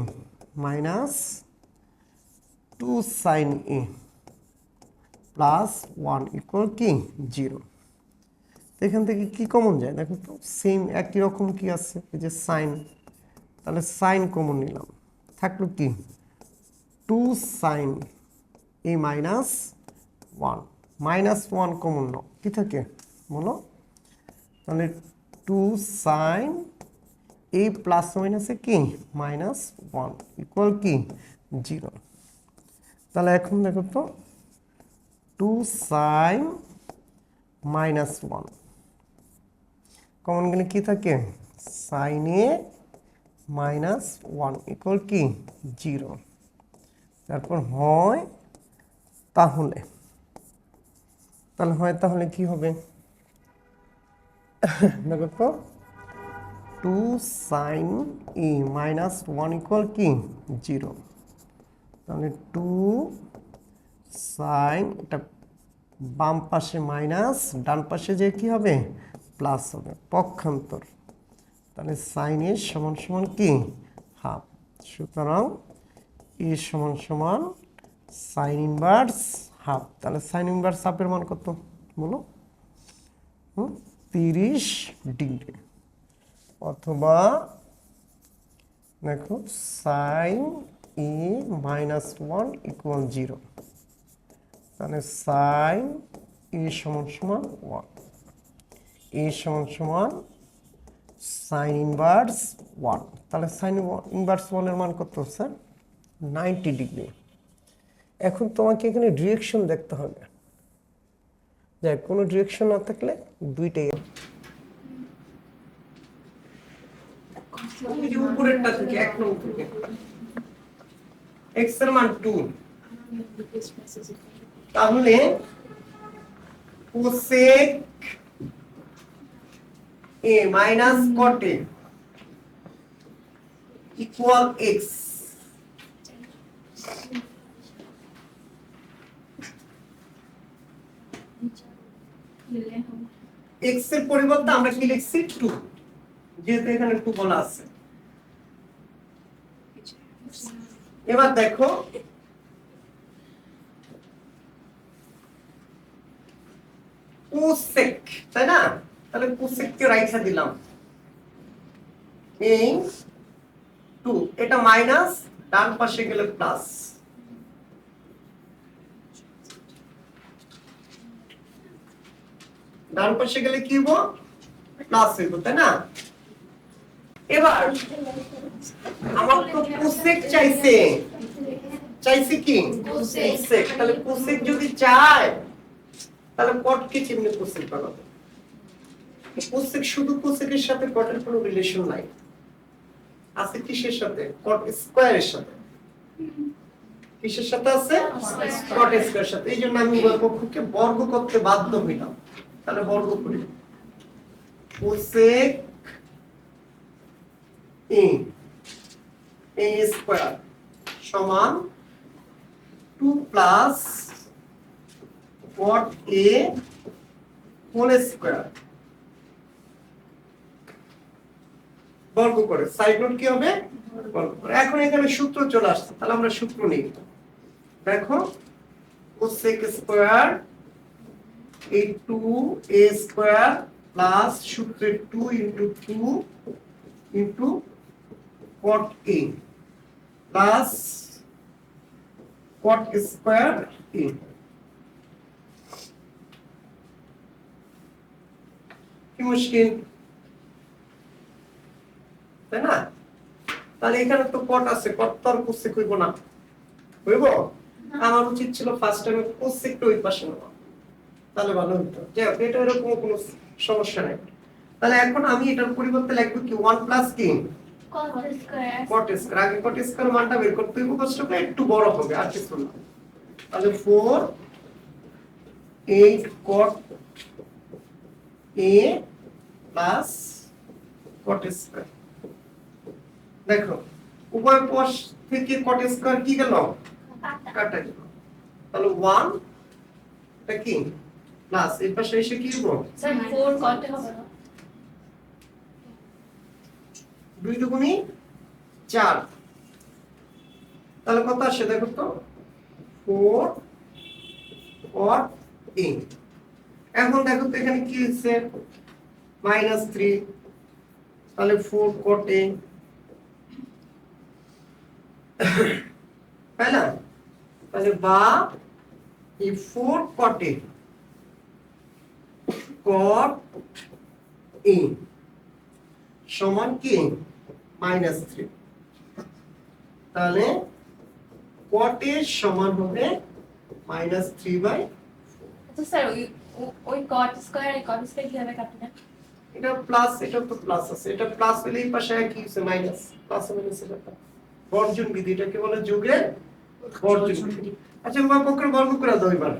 মাইনাস 2 সাইন ই প্লাস 1 ইকুয়াল কি 0। এখান থেকে কি কমন যায় দেখো তো, সেম একই রকম কি আছে, এই যে সাইন, তাহলে সাইন কমন নিলাম, থাকলো কি 2 সাইন এ মাইনাস 1, -1 কমন নাও, কি থাকে বলো, তাহলে 2 সাইন এ প্লাস মাইনাসে কি -1 ইকুয়াল কি 0। তাহলে এখন দেখো তো 2 সাইন -1 কমন গেলে কি থাকে, সাইন এ -1 ইকুয়াল কি 0। তারপর হয় তাহলে, হয় তাহলে কি হবে দেখো তো 2 সাইন ই -1 ইকুয়াল কি 0। তাহলে 2 সাইন, এটা বাম পাশে মাইনাস, ডান পাশে যে কি হবে প্লাস হবে, পক্ষান্তর। তাহলে সাইন এ সমান সমান কি হাফ, সুতরাং এ সমান সমান সাইন ইনভার্স হাফ। তাহলে সাইন ইনভার্স হাফের মান কত বলো, 30 ডিগ্রি। অথবা দেখো সাইন ই -1 ইকুয়াল 0, তাহলে সাইন ই সমান সমান 1, এ সমান সমান সাইন ইনভার্স 1। তাহলে সাইন ইনভার্স 1 এর মান কত স্যার 90 ডিগ্রি। এখন তোমাকে এখানে ডিরেকশন দেখতে হবে, যাই কোনো ডিরেকশন না থাকলে দুইটাই উপরেরটা থেকে 1 নম্বর থেকে x এর মান 2, তাহলে cosec a minus cot a equal x। x এর পরিবর্তে আমরা কি লিখছি 2, যেহেতু এখানে 2 বলা আছে। এবার দেখো কোসেক, তাই না, তাহলে কোসেক কে রাইখা দিলাম, এই 2 এটা মাইনাস, ডান পাশে গেলে প্লাস, ডান পাশে গেলে কি হবো প্লাস হইব, তাই না। এবার আমার তো কোসেক চাইছে, কি কোসেক, তাহলে কোসেক যদি চায় তাহলে কট কে চিহ্ন কোসেক বানাবো। কোসেক শুধু কোসেকের সাথে কটের কোনো রিলেশন নাই, আছে কিসের সাথে, কট স্কয়ারের সাথে। কিসের সাথে আছে, কট স্কয়ারের সাথে। এই জন্য আমি উভয় পক্ষকে বর্গ করতে বাধ্য হইলাম। তাহলে বর্গ করি, কোসেক a স্কয়ার সমান 2 plus cot a whole square, বর্গ করে সাইড নোট কি হবে বর্গ করে। এখন এখানে সূত্র চলে আসছে, তাহলে আমরা সূত্র নিই। দেখো কোসেক স্কয়ার এই 2a স্কয়ার প্লাস সূত্রে 2 into 2 into cot a plus cot square a। কি মুশকিল, তাই না। তাহলে এখানে তো cot আছে, cot তো আর কোসেক হইব না, হইব। আমার উচিত ছিল ফার্স্ট টাইমে কোসেকটা ওই পাশে নেওয়া, তাহলে ভালো হতো। যাই হোক, এটা এরকম কোনো সমস্যা নাই। তাহলে এখন আমি এটার পরিবর্তে লিখব কি 1 প্লাস কি cot স্কয়ার। আগে cot স্কয়ার মানটা বের করতে হইব, কষ্টটা একটু বড় হবে আর কিছু না। তাহলে 4 8 cot a plus cot square. দেখো উভয় পাশ থেকে cot স্কয়ার কি গেল কাটা গেল, তাহলে 1 এটা কি প্লাস এর পাশে এসে কি হবে স্যার 4 cot হবে না, 2 দুগুণী 4, তাহলে কত আসে দেখো তো 4 cot a। এখন দেখো তো এখানে কি হচ্ছে -3, তাহলে 4 cot A, তাই না? তাহলে বা এই 4 cot A cot A সমান কি -3, তাহলে cot A সমান হবে -3/, তো স্যার ওই cot স্কয়ার এই cot স্কয়ার কিভাবে কাটবে? এটা প্লাস, এটা তো প্লাস আছে, এটা প্লাস হলে এই পাশে কি হচ্ছে মাইনাস, প্লাস মাইনাসের ব্যাপার, বর্জন বিধি, এটাকে বলে যোগের বর্জন বিধি। আচ্ছা উভয় পক্ষের বর্গ করে দাও এবার,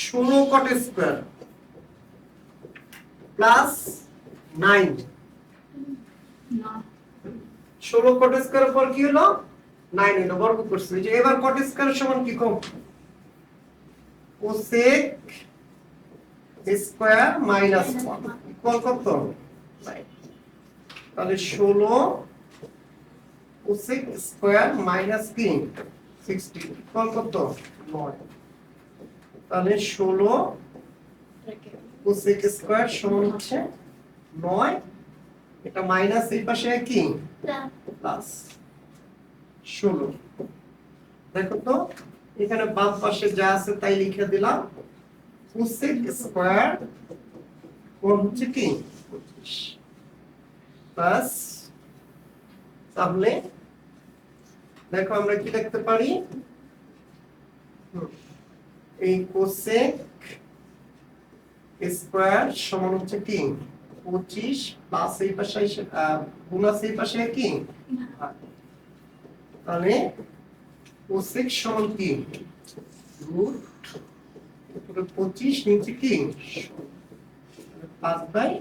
16 cot স্কয়ার প্লাস 9, 16 cot স্কয়ারের পর কি হলো 9 হলো, বর্গ করছে। এই যে এবার cot স্কয়ার সমান কি কম cosec স্কয়ার মাইনাস 1 ইকুয়াল কত 9, তাহলে 16 cosec স্কয়ার মাইনাস 16 ইকুয়াল কত 9, তাহলে 16 cosec স্কয়ার সমান হচ্ছে 9, এটা মাইনাস এই পাশে কি প্লাস 16। দেখো তো এখানে বাম পাশে যা আছে তাই লিখে দিলাম, cosec স্কয়ার কোণ হচ্ছে কি 25 প্লাস, তাহলে দেখো আমরা কি লিখতে পারি, এই cosec স্কয়ার সমান হচ্ছে কি 25 প্লাস এই পাশে গুণাস এই পাশে কি, তাহলে cosec সমান কি রুট 25 নিচে কি 5/4।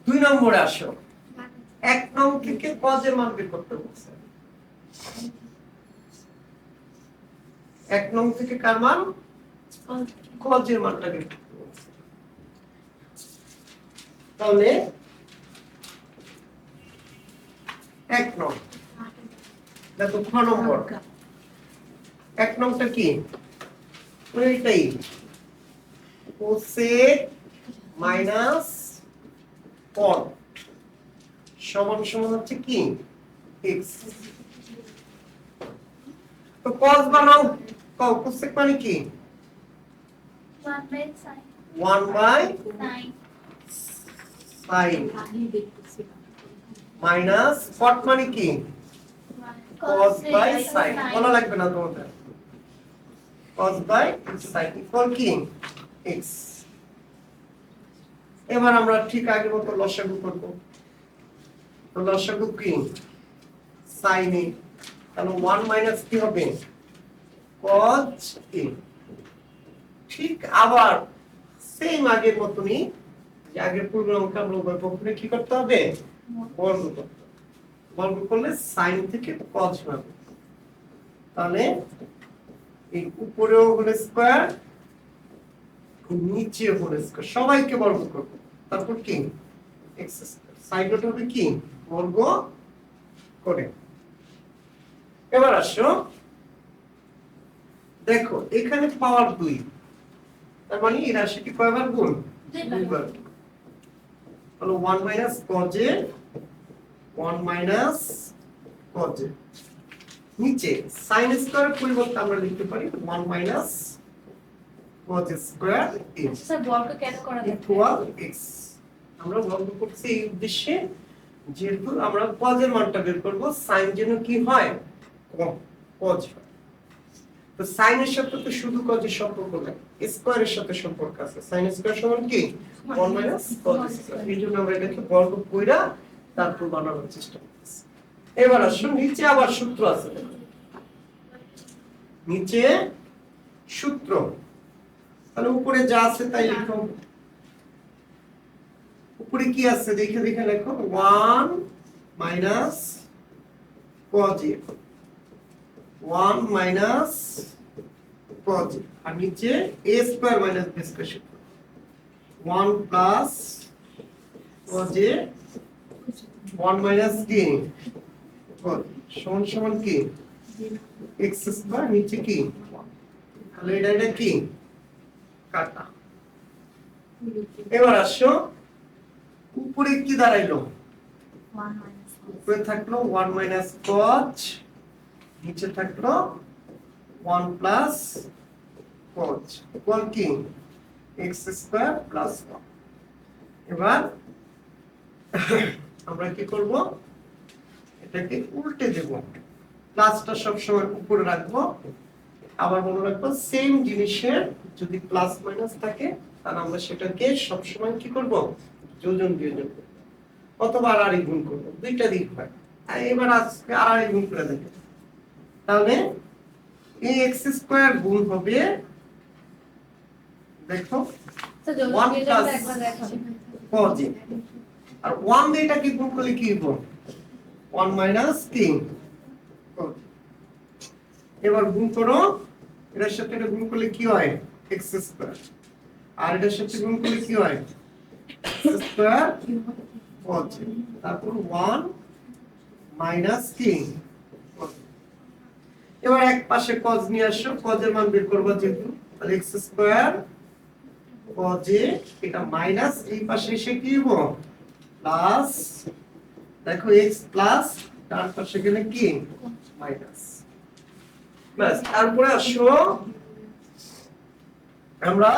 2 নম্বরে আসো, 1 নং থেকে cos-এর মান বের করতে বলছে। 1 নং থেকে কার মান, cos-এর মানটা বের করতে বলছে। তাহলে 1 নং দেখো খ নম্বর, 1 নংটা কি ওইটাই cosec মাইনাস cot সমান সমান হচ্ছে কি x, তো cos বানাও, cosec মানে কি 1/sin মাইনাস cot মানে কি cos/sin, বলা লাগবে না তোমাদের, cos/sin ইকুয়াল কি x। এবার আমরা ঠিক আগের মতো লসাগু করব, তো লসাগু কি sin a, তাহলে 1 মাইনাস কি হবে cos a, ঠিক আবার সেম আগের মতই, যে আগের পূর্ব অঙ্কে আমরা উভয় পক্ষকে কি করতে হবে বর্গ করতে হবে, বর্গ করলে sin থেকে cos হবে, তাহলে এই উপরেও হোল স্কয়ার নিচে হোল স্কয়ার সবাইকে বর্গ করব, তারপর কি x স্কয়ার, সাইডটা হবে কি বর্গ করে। এবার আসো দেখো এখানে পাওয়ার 2, তার মানে এই রাশিটি কয়বার গুণ 2 বার, তাহলে 1 minus cos a, 1 minus cos a, নিচে sin স্কয়ার পরিবর্তে আমরা লিখতে পারি 1 minus cos square a sir বর্গ কেন করা যাবে ইকুয়াল x। আমরা বর্গ করছি এই উদ্দেশ্যে, যেহেতু আমরা cos এর মানটা বের করব, sin যেন কি হয় কম cos হয়, তো sin এর সাথে তো শুধু cos এর সম্পর্ক নাই, স্কয়ারের সাথে সম্পর্ক আছে, sin স্কয়ার সমান কি 1 মাইনাস cos স্কয়ার, এইজন্য আমরা এটাকে বর্গ কইরা তারপর বানানোর চেষ্টা করতেছি। এবার আসুন নিচে আবার সূত্র আছে, নিচে সূত্র, তাহলে উপরে যা আছে তাই লিখো, উপরে কি আছে দেখে দেখে লেখো 1 minus cos a, 1 minus cos a, আর নিচে a square minus b square সূত্র, 1 প্লাস cos a 1 মাইনাস কি cos সমান সমান কি x স্কয়ার, নিচে কি তাহলে এটা কি কাটা। এবার আসো উপরে কি দাঁড়াইলো, উপরে থাকলো 1 মাইনাস cos, নিচে থাকলো 1 প্লাস cos ইকুয়াল কি x স্কয়ার প্লাস 1। এবার আমরা কি করব, এটাকে উল্টে দেব, প্লাসটা সব সময় উপরে রাখবো। আবার মনে রাখবো সেম জিনিসের যদি প্লাস মাইনাস থাকে তাহলে আমরা সেটাকে সব সময় কি করব, যোজন বিয়োজন করব অথবা আড়াআড়ি গুণ করব, দুইটা দিক হয়। আর এবার আজকে আড়াআড়ি গুণ করে দেখো, তাহলে এই x স্কয়ার গুণ হবে, দেখো 1 প্লাস cos a, আর 1 দিয়ে এটাকে গুণ করলে কি হবে, 1 মাইনাস কি cos। এবার গুণ করো, এটার সাথে এটা গুণ করলে কি হয় x স্কয়ার, আর এটার সাথে গুণ করলে কি হয় x স্কয়ার cos a, তারপর 1 মাইনাস কি cos। এবার এক পাশে cos নিয়ে আসো, cos এর মান বের করব যেহেতু, তাহলে x স্কয়ার cos a, এটা মাইনাস এই পাশে এসে কি হবে প্লাস, দেখো x প্লাস ডান পাশে গেলে কি মাইনাস। বাস, তারপরে আসো আমরা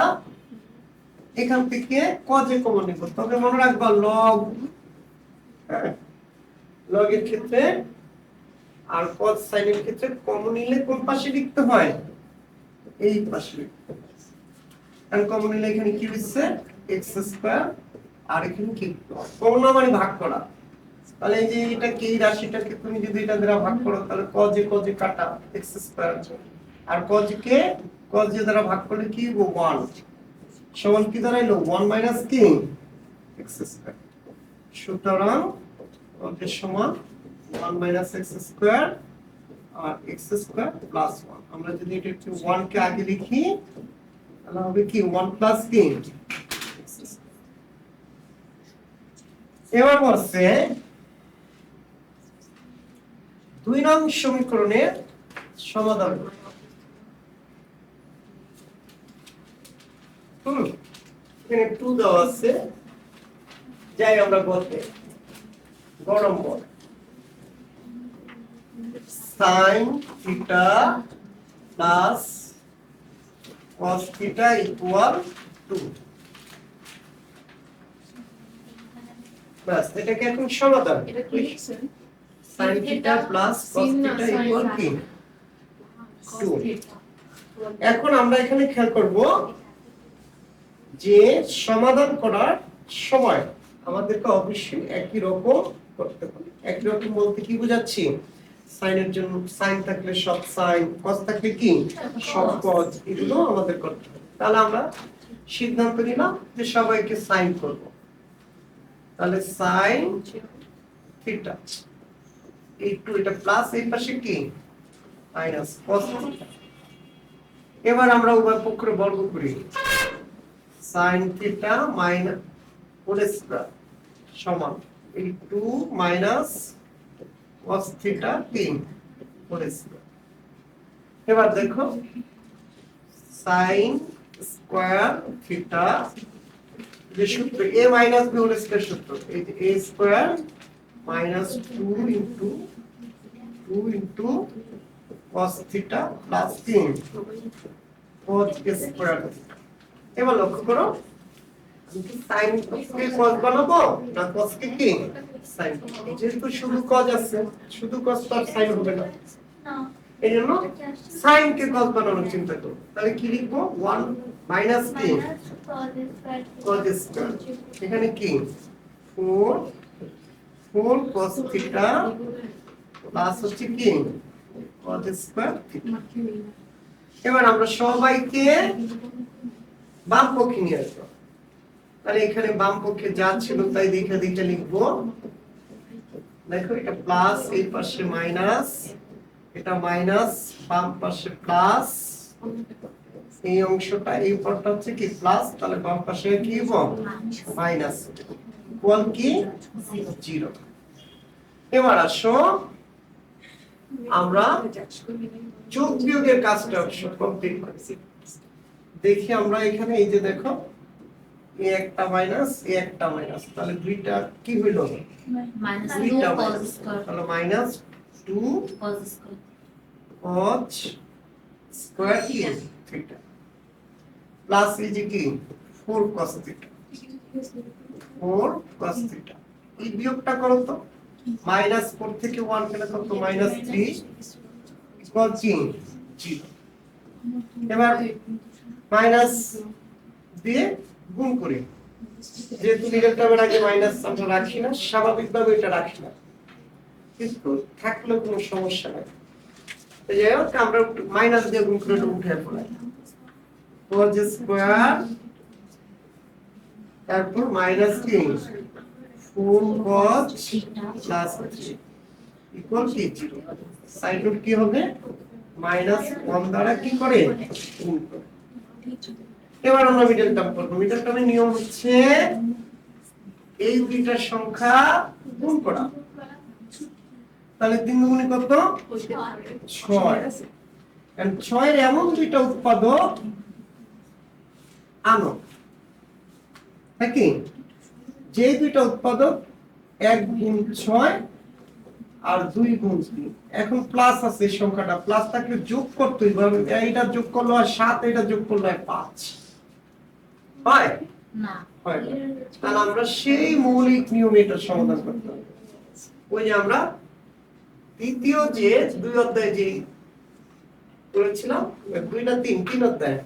এখান থেকে cos a কমন নিব, তবে মনে রাখবা log, log এর ক্ষেত্রে আর cos sin এর ক্ষেত্রে কমন নিলে কোন পাশে লিখতে হয়, এই পাশে লিখতে হয়। কারণ কমন নিলে এখানে কি হচ্ছে x স্কয়ার, আর এখানে কি কমন মানে ভাগ করা, তাহলে এই যে এটা কি রাশিটাকে তুমি যদি এটা দ্বারা ভাগ করো তাহলে cos a কাটা x স্কয়ার, আর cos a দ্বারা ভাগ করলে কি হবে 1 সমান কি দাঁড়াইলো 1 মাইনাস কি x স্কয়ার। সুতরাং cos a সমান 1 মাইনাস x স্কয়ার আর x স্কয়ার প্লাস 1। আমরা যদি এটা একটু 1 কে আগে লিখি তাহলে হবে কি 1 প্লাস কি x স্কয়ার। এবার বলছে 2 নং সমীকরণের সমাধান করো। এখানে 2 দেওয়া আছে, যাই আমরা গতে গরম বল sin theta plus cos theta equal 2। বাস, এটাকে এখন সমাধান, এটা কি লিখছেন? sin theta plus cos theta equal কি 2। এখন আমরা এখানে খেয়াল করব যে সমাধান করার সময় আমাদেরকে অবশ্যই একই রকম করতে হবে। একই রকম বলতে কি বোঝাচ্ছি, সাইনের জন্য সাইন থাকলে সব সাইন, cos থাকলে কি সব cos, এগুলো আমাদের করতে হবে। তাহলে আমরা সিদ্ধান্ত নিলাম যে সবাইকে সাইন করব, তাহলে সাইন থিটা এই 2, এটা প্লাস এই পাশে কি মাইনাস cos থিটা। এবার আমরা উভয় পক্ষের বর্গ করি, sin theta minus whole square সমান এই 2 minus cos theta 3 whole square. এবার দেখো sin স্কয়ার থিটা যে সূত্র a minus b whole square সূত্র, এই যে a square minus 2 into cos theta plus 3 cos square. এবার লক্ষ্য করো sin কে cos বানাবো না cos কে কি sin, যেহেতু শুধু cos আছে, শুধু cos তো sin হবে না, এইজন্য sin কে cos বানানোর চিন্তা করো। তাহলে কি লিখবো 1 মাইনাস কি cos স্কয়ার, এখানে কি 4 cos থিটা প্লাস হচ্ছে কি cos স্কয়ার থিটা। এবার আমরা সবাইকে বাম পক্ষে নিয়ে আসবো, তাহলে এখানে বাম পক্ষে যা ছিল তাই দেখে দেখে লিখবো। দেখো এটা প্লাস, এই পাশে মাইনাস, এটা মাইনাস, বাম পাশে প্লাস, এই অংশটা এই পদটা হচ্ছে কি প্লাস, তাহলে বাম পাশে কি হবে মাইনাস, ইকুয়াল কি 0। এবার আসো আমরা যোগ বিয়োগের কাজটা কমপ্লিট করেছি। দেখি আমরা এখানে এই যে দেখো এ একটা মাইনাস এ একটা মাইনাস, তাহলে দুইটা কি হইল? মাইনাস দুইটা 2 cos minus। স্কয়ার তাহলে minus 2 cos square cos square theta plus এই যে কি 4 cos থিটা 4 cos থিটা। এই বিয়োগটা করো তো, মাইনাস 4 থেকে 1 গেলে কত? মাইনাস 3 ইকুয়াল কি 0। এবার মাইনাস দিয়ে গুণ করি, যেহেতু মিডল টার্মের আগে মাইনাস আমরা রাখি না, স্বাভাবিকভাবে এটা রাখি না, কিন্তু থাকলেও কোনো সমস্যা নাই। তো যাই হোক আমরা মাইনাস দিয়ে গুণ করে এটা উঠে পড়াই, cos স্কয়ার তারপর মাইনাস কি 4 cos প্লাস 3 ইকুয়াল কি 0। সাইড রুট কি হবে? মাইনাস 1 দ্বারা কি করে গুণ করে। এবার আমরা মিডল টার্ম করব। মিডল টার্মের নিয়ম হচ্ছে এই দুইটার সংখ্যা গুণ করা। তাহলে 3 গুণে কত? 6। এন্ড 6 এর এমন দুইটা উৎপাদক আনো, নাকি যে দুইটা উৎপাদক 1 গুণ 6 আর 2 গুণ 3। এখন প্লাস আছে, এই সংখ্যাটা প্লাস থাকলে যোগ করতে হবে, এইটা যোগ করলে হয় 7, এটা যোগ করলে হয় 5। হয় না হয় না। তাহলে আমরা সেই মৌলিক নিয়মে এটা সমাধান করতে হবে। ওই যে আমরা দ্বিতীয় যে 2 অধ্যায় যে করেছিলাম, 2 না 3 অধ্যায়,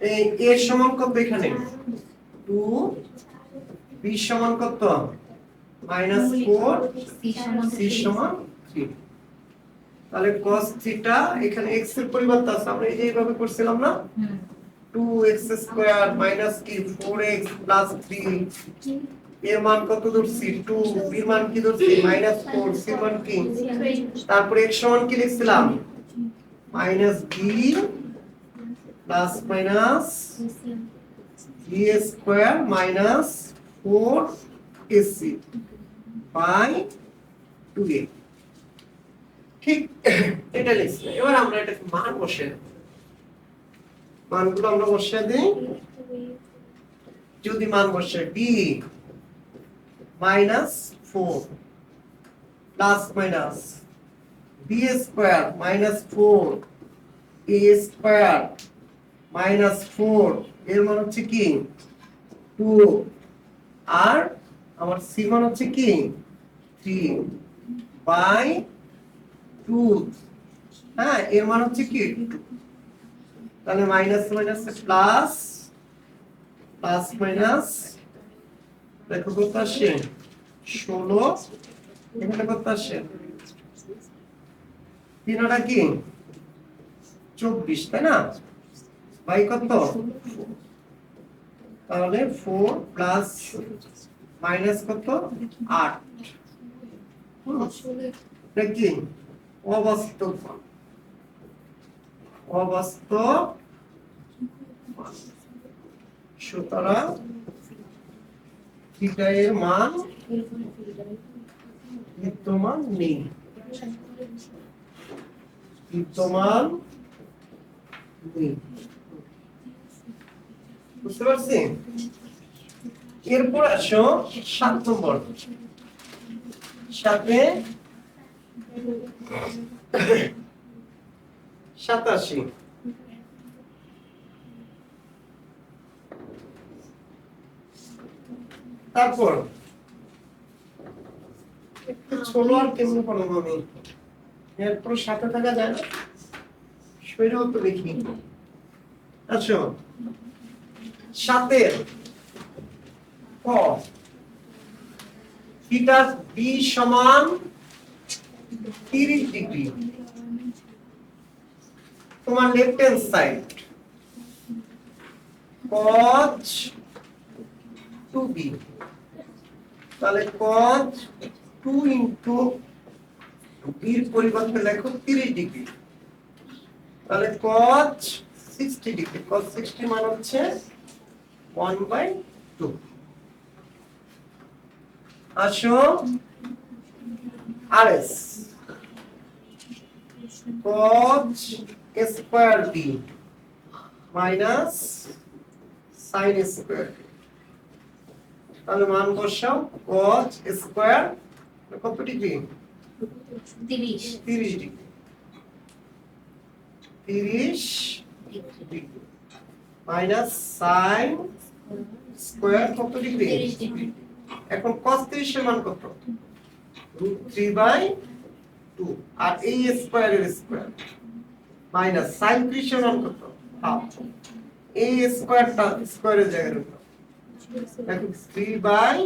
এই এর সমান কত এখানে 2, b সমান কত -4, c সমান 3। তাহলে cos থিটা এখানে x এর পরিবর্তে আছে, আমরা এই যে এইভাবে করছিলাম না, 2x স্কয়ার মাইনাস কি 4x প্লাস 3 এর মান কত ধরছি 2, b এর মান কি ধরছি -4, c এর মান কি, তারপর x সমান কি লিখছিলাম -b plus minus b square minus 4ac by 2a। ঠিক এটা লিখছি। এবার আমরা এটাকে মান বসিয়ে দেব, মানগুলো আমরা বসিয়ে দিই। যদি মান বসে b -4 plus minus b square -4 a square -4 এর মান হচ্ছে কি 2, আর আমার c মান হচ্ছে কি 3 বাই 2, হ্যাঁ এর মান হচ্ছে কি 2। তাহলে minus minus plus, plus minus দেখো কত আসে 16, এখানে কত আসে 3টা কি 24, তাই না, বাই কত 4। তাহলে 4 প্লাস মাইনাস কত 8, এটা কি অবাস্তব মান, অবাস্তব। সুতরাং থিটা এর মান বিদ্যমান নেই, বিদ্যমান নেই। বুঝতে পারছি? এরপর আসো 7 নম্বর, সাথে 87। তারপর একটু ছোলো আর কেমনে পড়াবো আমি, এরপর সাথে থাকা যায় না, শরীরেও তো দেখি। আচ্ছা, সাথে ক থিটা বি সমান 30 ডিগ্রি, তোমার left hand side cos 2b, তাহলে cos 2 ইনটু b এর পরিবর্তে লেখো 30 ডিগ্রি, তাহলে cos 60 ডিগ্রি। cos 60 মান হচ্ছে 1/2। আসো rs cos square b minus sin square. তাহলে মান বসাও, cos স্কয়ার কত degree? 30 30 degree. 30 degree minus sin square কত ডিগ্রি? 30 ডিগ্রি। এখন cos 30 এর মান কত? √3/2 আর এই স্কয়ারের স্কয়ার মাইনাস sin 30 এর মান কত? হাফ। এই স্কয়ারটা স্কয়ারের জায়গায় রাখো। দেখো 3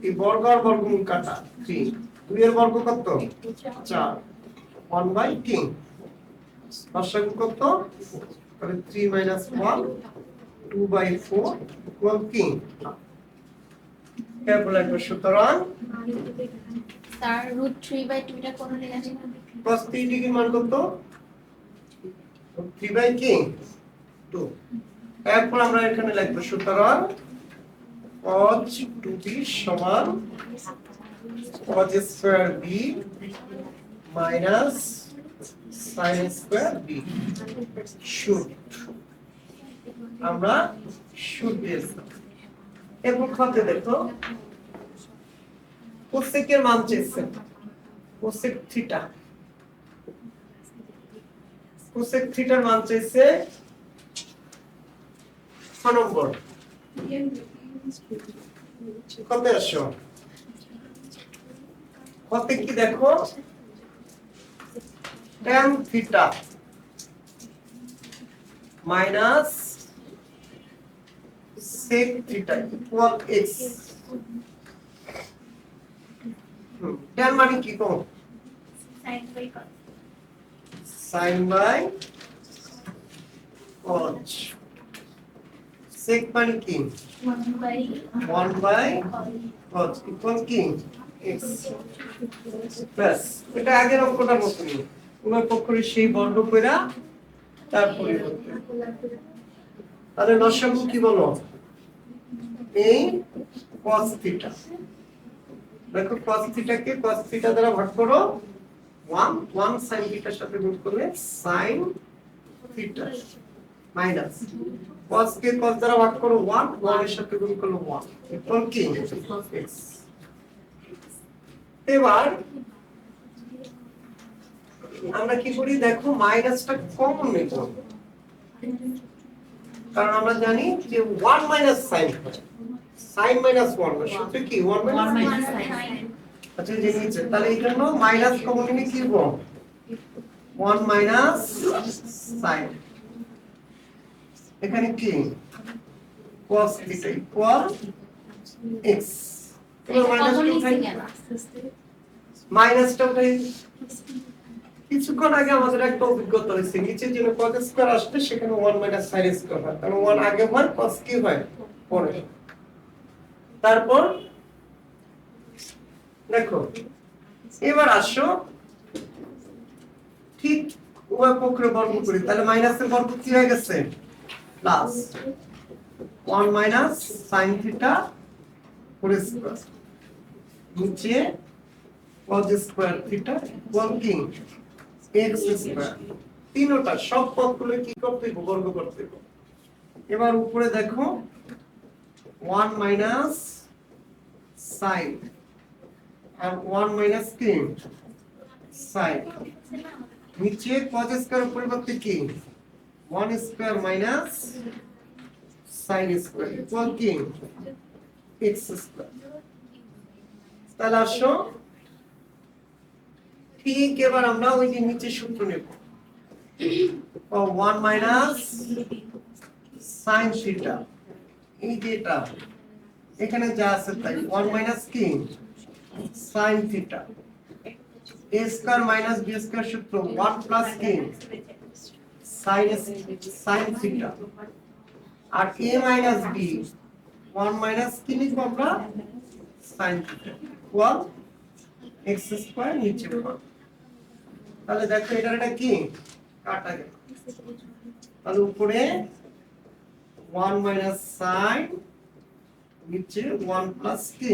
এই বর্গ আর বর্গমূল কাটা 3, 2 এর বর্গ কত? 4, 1/3 লসাগু কত? তাহলে 3 - 1 2/4 ইকুয়াল কি? ক্যালকুলেটর সুতরাং স্যার √3/2 টা কোন দিকে আছে? cos 3 ডিগ্রি মান কত? 3/2। এরপর আমরা এখানে লিখব সুতরাং cos 2b সমান cos square b minus sin square b। Should আমরা শুড দিয়েছি। এরপর খাতে দেখো কোসেকের মান চেয়েছে, কোসেক থিটা। কোসেক থিটার মান চেয়েছে 6 নম্বর। কত আসো? কত কি দেখো tan theta minus sec theta equal x। tan মানে কি কো? sin by cos। sec মানে কি? 1/cos ইকুয়াল কি? x প্লাস এটা আগের অঙ্কটা মতই উভয় পক্ষের সেই বর্গ কইরা তার পরিবর্তে। তাহলে লসাগু কি বলো? এই cos থিটা। দেখো cos থিটাকে cos থিটা দ্বারা ভাগ করো 1 sin থিটার সাথে গুণ করলে sin থিটা মাইনাস cos কে cos দ্বারা ভাগ করো 1 এর সাথে গুণ করলে 1 ইকুয়াল কি? x। এবার আমরা কি করি দেখো মাইনাসটা কমন নেব, কারণ আমরা জানি যে 1 sin sin -1 সূত্র কি 1 1 - আচ্ছা যে নিচে তাহলে এই জন্য মাইনাস কমন নিয়ে কি হবে 1 sin। এখানে কি cos থিটা ইকুয়াল x। এবার মাইনাসটা উঠাই। কিছুক্ষণ আগে আমাদের একটা অভিজ্ঞতা হয়েছে নিচে যে cos স্কয়ার আসবে সেখানে 1 sin স্কয়ার হয়, কারণ 1 আগে হয় cos কি হয় পরে। তারপর দেখো এবার আসো ঠিক উভয় পক্ষের বর্গ করি, তাহলে মাইনাসের বর্গ কি হয়ে গেছে? Plus 1 sin theta whole square নিচে cos স্কয়ার থিটা ইকুয়াল কি? x square. তিনটা সব পদগুলো কি করতে হবে? বর্গ করতে হবে। এবার উপরে দেখো 1 sin আর 1 কি sin। নিচে cos স্কয়ার পরিবর্তে কি 1 square minus sin square equal কি x স্কয়ার। তাহলে আসো ঠিক এবার আমরা ওই যে নিচে সূত্র নেব 1 sin থিটা এই যেটা এখানে যা আছে তাই 1 কি sin theta a square minus b square সূত্র 1 প্লাস কি sin থিটা আর a মাইনাস b 1 কি লিখব আমরা sin theta equal x square নিচে পড়ো। তাহলে দেখো এটা কি কাটা গেল। তাহলে উপরে 1 sin নিচে 1 প্লাস কি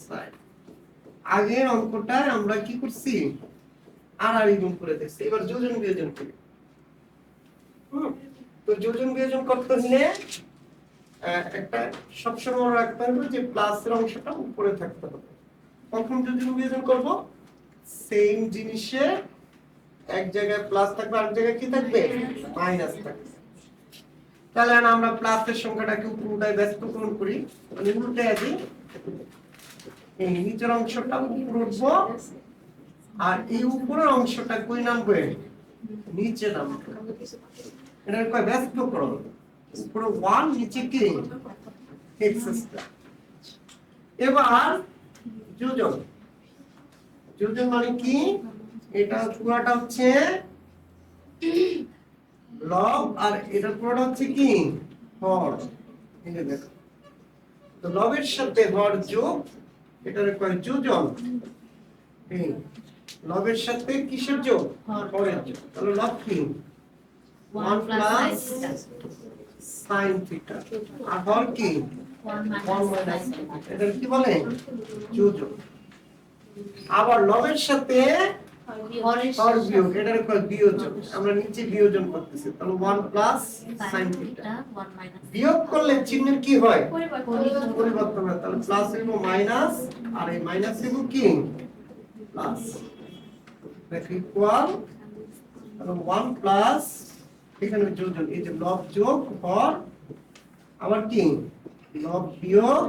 sin। আগের অঙ্কটা আমরা কি করছি আর গুণ করে দিচ্ছি। এবার যোজন বিয়োজন করি। তো যোজন বিয়োজন করতে হলে একটা সবসময় রাখতে হবে যে প্লাসের অংশটা উপরে থাকতে হবে। কখন যোজন বিয়োজন করব, সেম জিনিসে এক জায়গায় প্লাস থাকবে আর এক জায়গায় কি থাকবে, মাইনাস থাকবে। তাহলে আমরা প্লাসের সংখ্যাটাকে উপরে উঠায় ব্যস্তকরণ করি, মানে উল্টে দিই। এই নিচের অংশটা উপরে উঠবো আর এই উপরের অংশটা কই নামবে, নিচে নামবে। এটা কয় ব্যস্তকরণ। উপরে 1 নিচে কি x স্কয়ার। এবার যোজন। যোজন মানে কি, এটা পুরোটা হচ্ছে লব আর এটা পুরোটা হচ্ছে কি হর। এই যে দেখো, তো লবের সাথে হর যোগ, এটার কয় যোজন। এই লবের সাথে কিসের যোগ, হরের যোগ। তাহলে লব কি 1 প্লাস sin থিটা আর হর কি 1 মাইনাস। এটা কি বলে, যোজন। আবার লবের সাথে হর বিয়োগ, এটার কয় বিয়োজন। আমরা নিচে বিয়োজন করতেছি, তাহলে 1 প্লাস sin থিটা। বিয়োগ করলে চিহ্নের কি হয়, পরিবর্তন হয়। তাহলে প্লাস এবং মাইনাস, আর এই মাইনাস এবং কি প্লাস, দেখো ইকুয়াল। তাহলে 1 প্লাস, এখানে যোজন, এই যে লব যোগ হর, আবার কি লব বিয়োগ,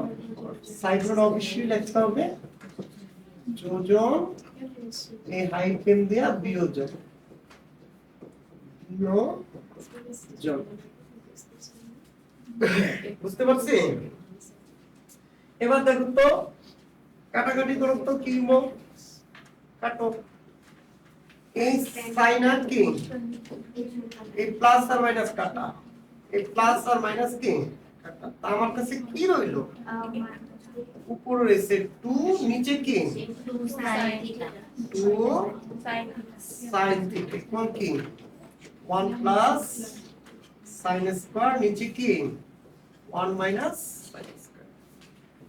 সাইডে অবশ্যই লিখতে হবে যোজন, এই হাইফেন দেয়া বিয়োজন, বিয়োজন। বুঝতে পারছি? এবার দেখো তো কাটাকাটি করো তো, কি লিখবো, কাটো। এই সাইন আর কি, এই প্লাস আর মাইনাস কাটা, এই প্লাস আর মাইনাস কি কাটা। তা আমার কাছে কি রইলো, উপরে রয়েছে 2, নিচে কি 2 sin থিটা ইকুয়াল কি 1 প্লাস sin স্কয়ার, নিচে কি 1 মাইনাস sin স্কয়ার।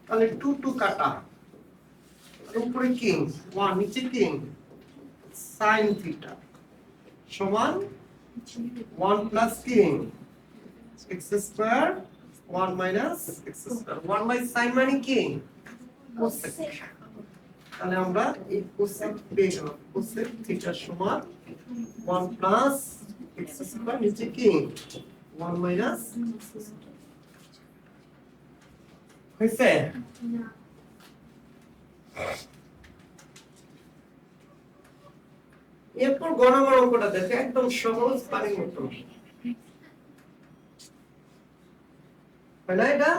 তাহলে 2 2 কাটা, উপরে কি 1, নিচে কি sin থিটা সমান 1 প্লাস কি x square 1 minus x square. 1 by sin মানে কি কোসেক। তাহলে আমরা এই কোসেক পেয়ে গেলাম, কোসেক থিটা সমান 1 প্লাস x স্কয়ার, নিচে কি 1 মাইনাস হইছে। এরপর গণমান অঙ্কটা দেখে একদম সহজ পানির মতো, না এটা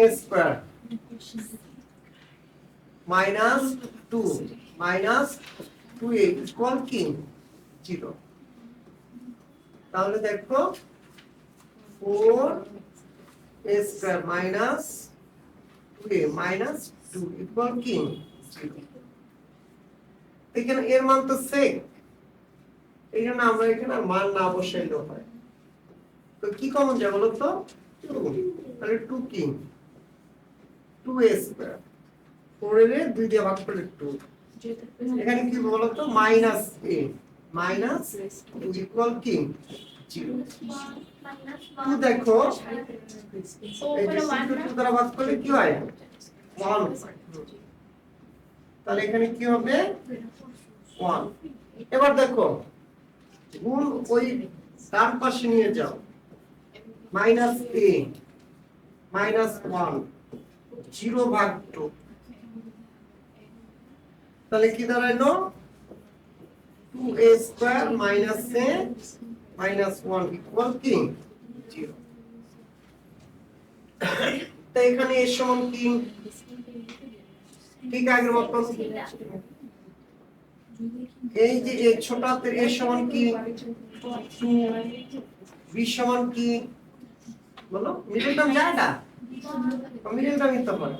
a square minus 2 minus 2a equal কি 0। তাহলে দেখো 4a square minus 2a minus 2 equal কি 0। এখানে এর মান তো সেক, এই জন্য আমরা এখানে মান না বসাইলেও হয়। তো কি কমন যায় বলো তো 2, তাহলে 2 কি 2a স্কয়ার, 4 এর 2 দিয়ে ভাগ করলে 2। এখানে কি বলো তো মাইনাস a মাইনাস 2 ইকুয়াল কি 0। 2 দেখো এই যে 2 দ্বারা ভাগ করলে কি হয় 1, তাহলে এখানে কি হবে 1। এবার দেখো গুণ ওই ডান পাশে নিয়ে যাও, মাইনাস a মাইনাস 1 0 ভাগ 2, তাহলে কি দাঁড়ালো 2a square minus a minus 1 equal কি 0। তো এখানে এর সমান কি ঠিক আগের মতন, এই যে এই ছোট হাতের এর সমান কি 2, b সমান কি বলো, মিডল টার্ম যায় না, মিডল টার্ম নিতে পারে।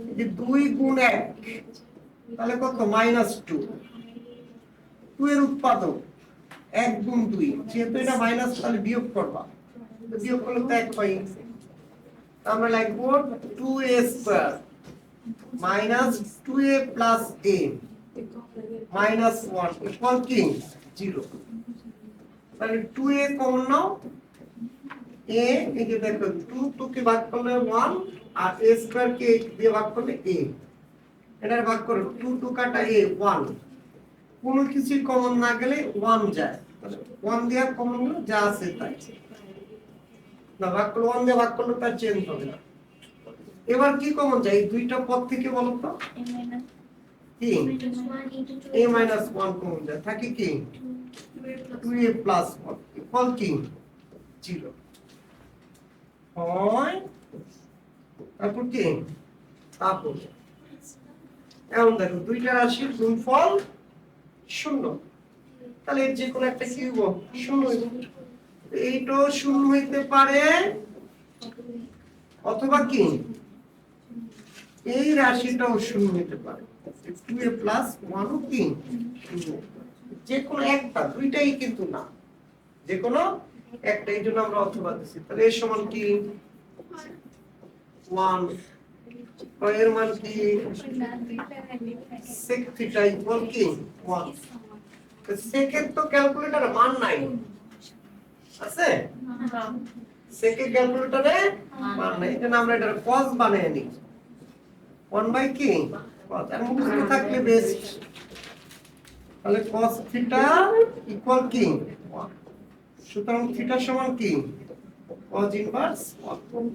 এই যে 2 গুণ 1 তাহলে কত মাইনাস 2, 2 এর উৎপাদক 1 গুণ 2, যেহেতু এটা মাইনাস তাহলে বিয়োগ করবা, তো বিয়োগ করলে তো 1 পাই। আমরা লিখবো 2a square minus 2a plus a minus 1 equal কি 0। তাহলে 2a কমন নাও, a এই যে দেখো 2 কে ভাগ করলে 1 আর a স্কয়ার কে দিয়ে ভাগ করলে a, এটার ভাগ করো 2 কাটা a 1, কোনো কিছু কমন না গেলে 1 যায়, তাহলে 1 দিয়ে কমন হলো যা আছে তাই, না ভাগ করলে 1 দিয়ে ভাগ করলে তার চেঞ্জ হবে না। এবার কি কমন যায় এই দুইটা পদ থেকে বলো তো কি a minus 1 কমন যায়, থাকে কি 2a plus 1 ইকুয়াল কি 0 হয়। তারপর কি তারপর এখন দেখো দুইটা রাশির গুণফল 0, তাহলে এর যে কোনো একটা কি হইব 0 হইব। এইটাও 0 হইতে পারে অথবা কি এই রাশিটাও 0 হইতে পারে, 2a plus 1 ও কি 0, যে কোনো একটা, দুইটাই কিন্তু না, যে কোনো একটা, এই জন্য আমরা অথবা দিছি। তাহলে এর সমান কি 1, এর মান কি sec থিটা ইকুয়াল কি 1। সেকের তো ক্যালকুলেটরে মান নাই, আছে সেকের ক্যালকুলেটরে মান নাই, এজন্য আমরা এটা cos বানিয়ে নিই 1 বাই কি cos, আর মুখস্থ থাকলে বেস্ট। তাহলে cos থিটা ইকুয়াল কি 1, সুতরাং থিটা সমান কি cos ইনভার্স 1,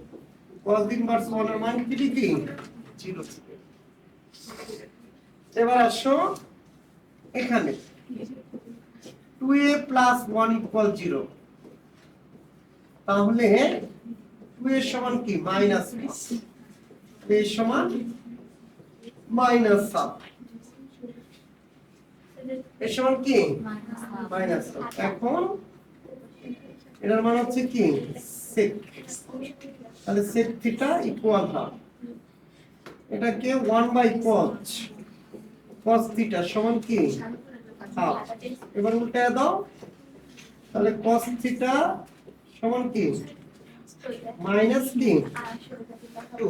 cos ইনভার্স 1 এর মান কি লিখি 0। এবার আসো এখানে 2a plus 1 equal 0, তাহলে 2a সমান কি মাইনাস 1, a সমান মাইনাস 7, এর সমান কি মাইনাস 7। এখন এটার মান হচ্ছে কি sec, তাহলে sec থিটা ইকুয়াল হাফ, এটাকে 1 বাই cos থিটা সমান কি হাফ। এবার উল্টায় দাও, তাহলে cos থিটা সমান কি মাইনাস কি 2,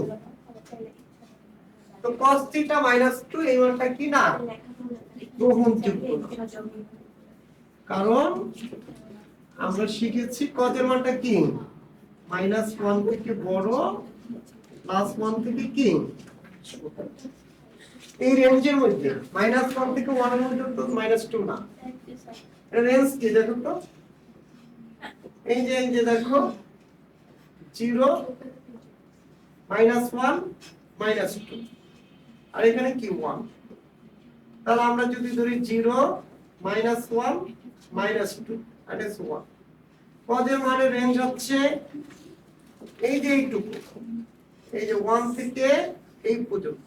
তো cos থিটা মাইনাস 2 এই মানটা কি না গ্রহণযোগ্য না, কারণ আমরা শিখেছি cos এর মানটা কি -1 থেকে বড়, +1 থেকে কি ছোট। এই রেঞ্জের মধ্যে -1 থেকে 1 এর মধ্যে তো -2 না, এর রেঞ্জ কি দেখো তো, এই যে দেখো 0 -1 -2 আর এখানে কি 1, তাহলে আমরা যদি ধরি 0 -1 -2 that is 1, cos এর মানের রেঞ্জ হচ্ছে এই যে এইটুকু, এই যে 1 থেকে এই পর্যন্ত,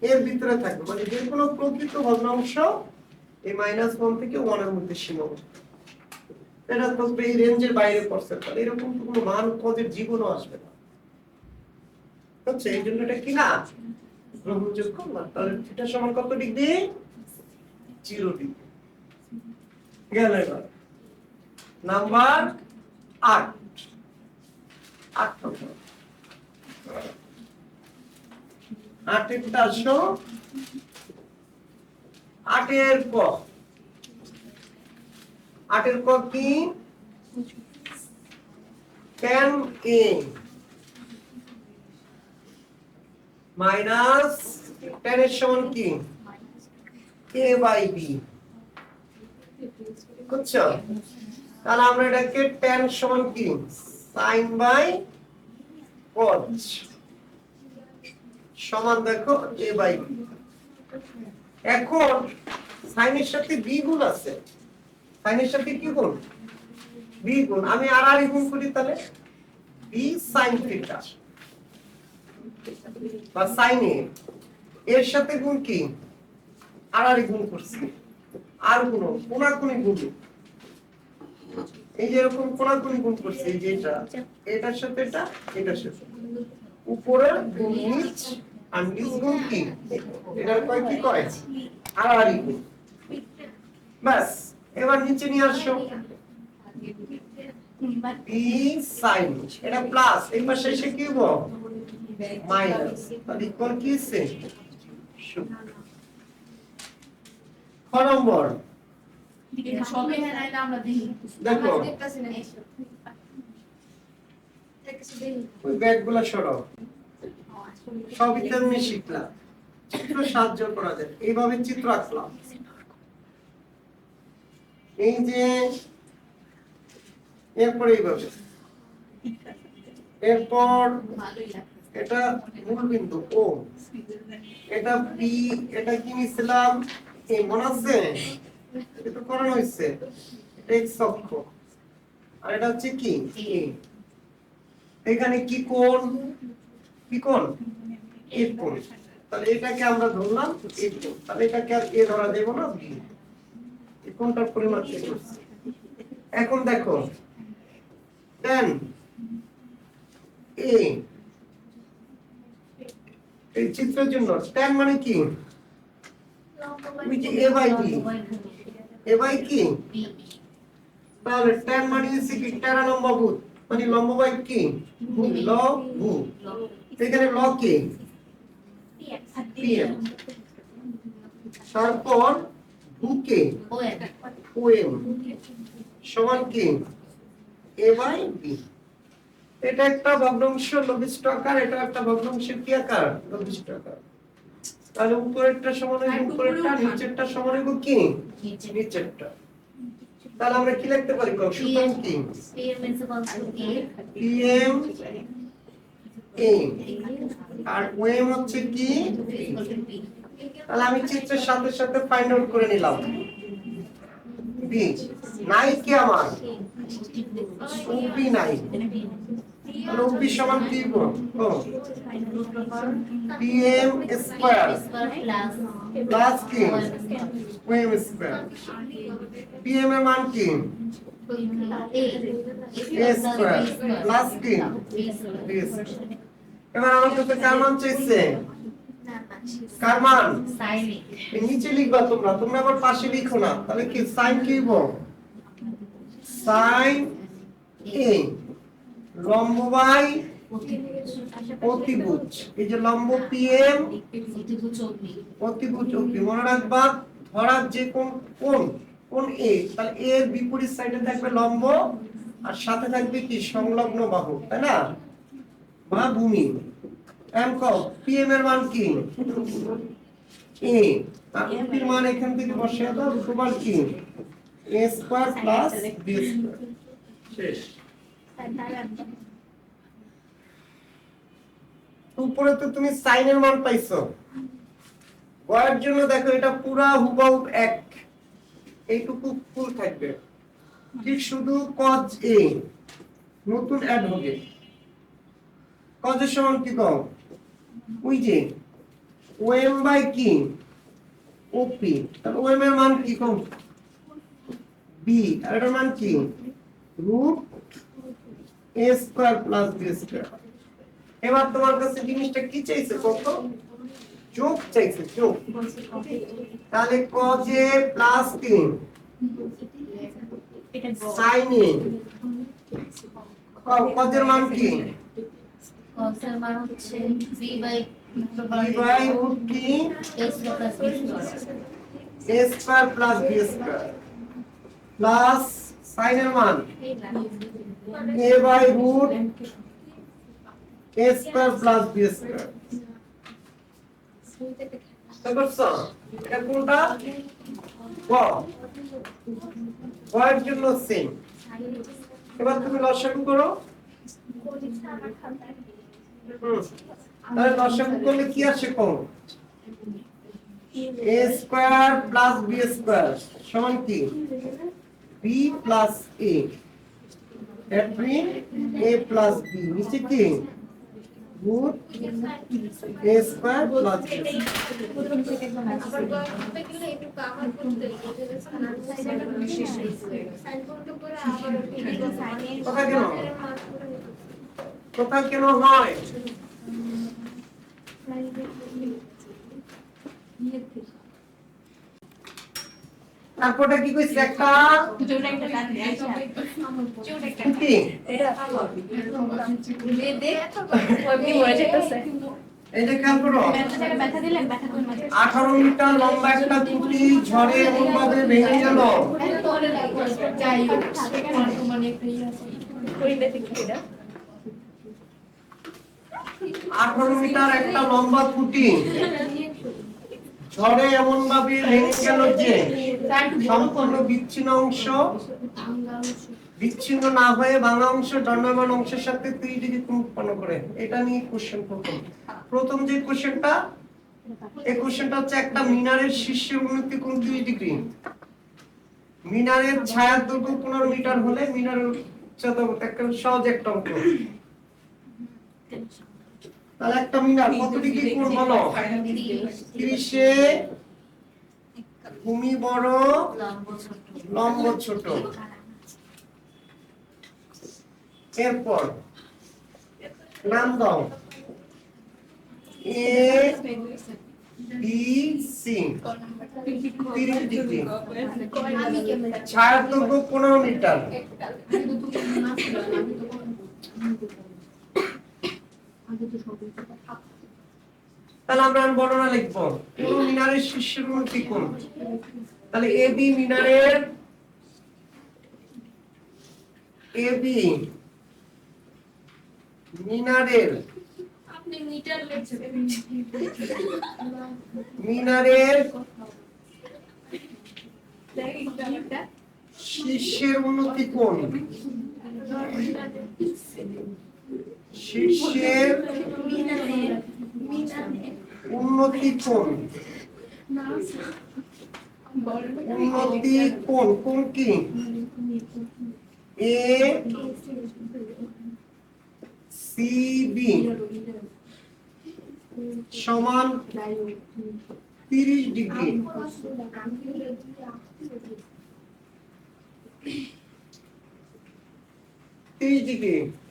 এর ভিতরে থাকবে, মানে যে কোনো প্রকৃত ভগ্নাংশ এই -1 থেকে 1 এর মধ্যে সীমাবদ্ধ, এটা তো এই রেঞ্জের বাইরে পড়ছে, তাহলে এরকম তো কোনো মান cos এর জীবনও আসবে না, হচ্ছে এই জন্য এটা কি না গ্রহণযোগ্য না। তাহলে থিটা সমান কত ডিগ্রি 0 ডিগ্রি গেল। এবার নাম্বার 8 নম্বর 8 এরটা আসো, 8 এর ক, 8 এর ক কি tan a মাইনাস tan এর সমান কি a বাই b, বুঝছো? তাহলে আমরা এটাকে tan সমান কি sin বাই cos সমান দেখো a বাই b। এখন sin এর সাথে b গুণ আছে, sin এর সাথে কি গুণ b গুণ, আমি আর গুণ করি, তাহলে b sin থিটা বা sin a, এর সাথে গুণ কি আর গুণ করছি, আর গুণ কোনাকুনি গুণ, এই যে এরকম কোনাকুনি গুণ করছি, এই যে এটার সাথে এটা, এটার সাথে উপরে গুণ নিচ আর নিচ গুণ কি, এটার কয় কি কয় আর গুণ, বাস। এবার নিচে নিয়ে আসো, বি সাইন, এটা প্লাস, এই পাশে এসে কি হবে মাইনাস, তাহলে ইকুয়াল কি হচ্ছে খ নম্বর। সবই হ্যাঁ না আমরা দেখি দেখো দেখতেছি না ওই ব্যাগগুলো সরাও, সবই তো আমি শিখলাম, চিত্র সাহায্য করা যায়, এইভাবে চিত্র আঁকলাম, এই যে এরপর এইভাবে, এরপর ভালোই লাগে এটা মূল বিন্দু ও, এটা পি, এটা কি নিছিলাম এই মনে আছে, এটা করানো হয়েছে, এটা এক্স অক্ষ, আর এটা হচ্ছে কি এ, এখানে কি কোণ, কি কোণ এ কোণ, তাহলে এটাকে আমরা ধরলাম এ কোণ, তাহলে এটাকে আর এ ধরা যাবে না, বি, এই কোণটার পরিমাপ কি করছে। এখন দেখো tan a, এই চিত্রের জন্য tan মানে কি, ওই যে a by b, a by কি, তাহলে tan মানে হচ্ছে কি টেরা লম্ব ভূত, মানে লম্ব বাই কি ভূমি, লঘু, এখানে লগ কি pm, তারপর ভূকে ওএম সমান কি a বাই b, এটা একটা ভগ্নাংশ লঘিষ্ঠ আকার, এটা একটা ভগ্নাংশ কি আকার লঘিষ্ঠ আকার, তাহলে উপরেরটা সমান হবে উপরেরটা, নিচেরটা সমান হবে কি নিচেরটা, তাহলে আমরা কি লিখতে পারি সূত্র কি pm a আর ওএম হচ্ছে কি v, তাহলে আমি চিত্রের সাথে সাথে ফাইন্ড আউট করে নিলাম b নাই কি আমার ob নাই, তাহলে ob সমান কি হবে pm স্কয়ার প্লাস কি ওএম স্কয়ার, pm এর মান কি a স্কয়ার প্লাস কি b স্কয়ার। এবার আমার কাছে কার মান চাইছে, কার মান এই নিচে লিখবা তোমরা, তোমরা আবার পাশে লিখো না, তাহলে কি sin কি হবে sin a লম্ব বাই অতিভুজ, এই যে লম্ব pm অতিভুজ ob, মনে রাখবা ধরা যে কোন কোন কোন a, তাহলে a এর বিপরীত সাইডে থাকবে লম্ব আর সাথে থাকবে কি সংলগ্ন বাহু, তাই না, বা ভূমি। এম কও pm এর মান কি a, আর ob এর মান এখান থেকে বসিয়ে দাও, সমান কি a square plus b square, শেষ। উপরে তো তুমি sin এর মান পাইছো, y জন্য দেখো এটা পুরা হুবহু এক, এইটুকু ফুল থাকবে, ঠিক শুধু cos a নতুন অ্যাড হবে, cos এর সমান কি কম ওই যে ওএম বাই কি ওপি, তাহলে ওএম এর মান কি কম বি, আর এর মান কি root a square plus b square. এবার তোমার কাছে জিনিসটা কি চাইছে, কত যোগ চাইছে, যোগ, তাহলে cos a প্লাস কি sin a, cos এর মান কি b বাই রুট কি a square plus b square plus sin এর মান a by root a square plus b square. বুঝছো এটা কোনটা গ, গ এর জন্য সেম। এবার তুমি লসাগু করো, তাহলে লসাগু করলে কি আসে কম a square plus b square সমান কি b প্লাস a, এপ্রি a প্লাস b নিচে কি root a square plus b। কথা কেন হয় তারপরটা কি কইছে একটা জোরে একটা টান দে জোরে একটা কি এটা দে দে ওই মরে যেতেছে এই যে খেয়াল করো ব্যথা দিলেন ব্যথা কোন মাঝে 18 মিটার লম্বা একটা খুঁটি ঝড়ে এমন ভাবে ভেঙে গেল যাই মানে কইতে ঠিক এটা 18 মিটার একটা লম্বা খুঁটি ঝড়ে এমন ভাবে ভেঙে গেল যে সম্পূর্ণ বিচ্ছিন্ন না হয়ে ভাঙা অংশ দণ্ডায়মান অংশের সাথে 30 ডিগ্রি কোণ উৎপন্ন করে। এটা নিয়ে কোশ্চেন প্রথম যে কোশ্চেনটা এই কোশ্চেনটা হচ্ছে একটা মিনারের শীর্ষের উন্নতি কোণ 30 ডিগ্রি, মিনারের ছায়ার দৈর্ঘ্য 15 মিটার হলে মিনারের উচ্চতা একটা সহজ একটা অঙ্ক। তাহলে একটা মিনার কত ডিগ্রি কোণ বলো? 30 এ ভূমি বড় লম্ব ছোট। এরপর নাম দাও এ বি সি 30 ডিগ্রি, ছায়ার দৈর্ঘ্য 15 মিটার। তাহলে আমরা বর্ণনা লিখবো কোন মিনারের শীর্ষের উন্নতি কোণ। তাহলে এ বি মিনারের আপনি মিটার লিখছেন মিনারের দেখেন শীর্ষের উন্নতি কোণ, শীর্ষের উন্নতি কোণ, উন্নতি কোণ কোণ কি এ সি বি সমান 30 ডিগ্রি।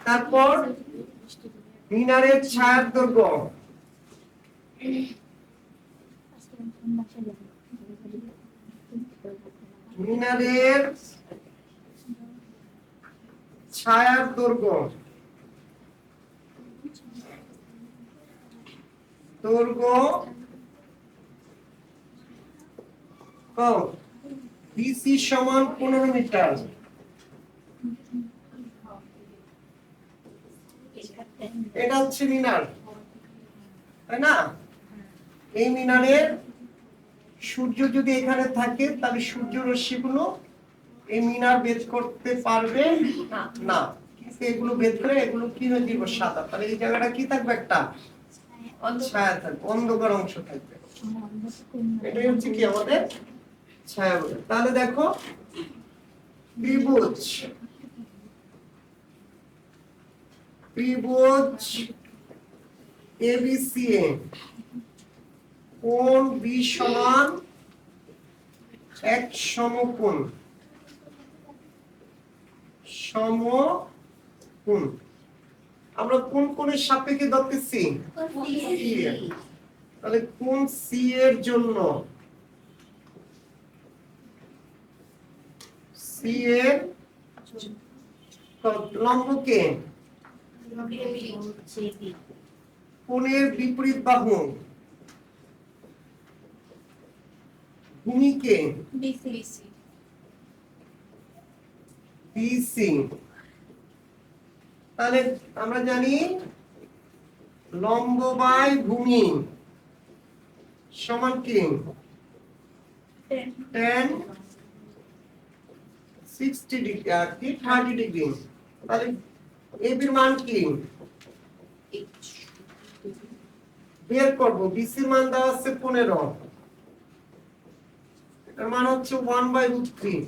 তারপর মিনারের ছায়ার দৈর্ঘ্য মিনারের ছায়ার দৈর্ঘ্য বিসি সমান 15 মিটার। এটা হচ্ছে মিনার, তাই না? এই মিনারের সূর্য যদি এখানে থাকে তাহলে সূর্য রশ্মিগুলো এই মিনার ভেদ করতে পারবে না, এগুলো ভেদ করে এগুলো কি হয়ে যাবে সাদা। তাহলে এই জায়গাটা কি থাকবে? একটা ছায়া থাকবে, অন্ধকার অংশ থাকবে। এটাই হচ্ছে কি আমাদের ছায়া বলে। তাহলে দেখো ত্রিভুজ এবিসি এ কোণ বি সমান এক সমকোণ আমরা কোন কোণের সাপেক্ষে ধরতেছি? তাহলে কোণ সি এর জন্য সি এর লম্বকে কোণের বিপরীত বাহু ভূমিকে বিসি। তাহলে আমরা জানি লম্ব বাই ভূমি সমান কি tan 60 ডিগ্রি আর কি 30 ডিগ্রি। তাহলে এর মান কি বের করব? বিসি মান দেওয়া আছে 15, এর মান হচ্ছে 1/√3।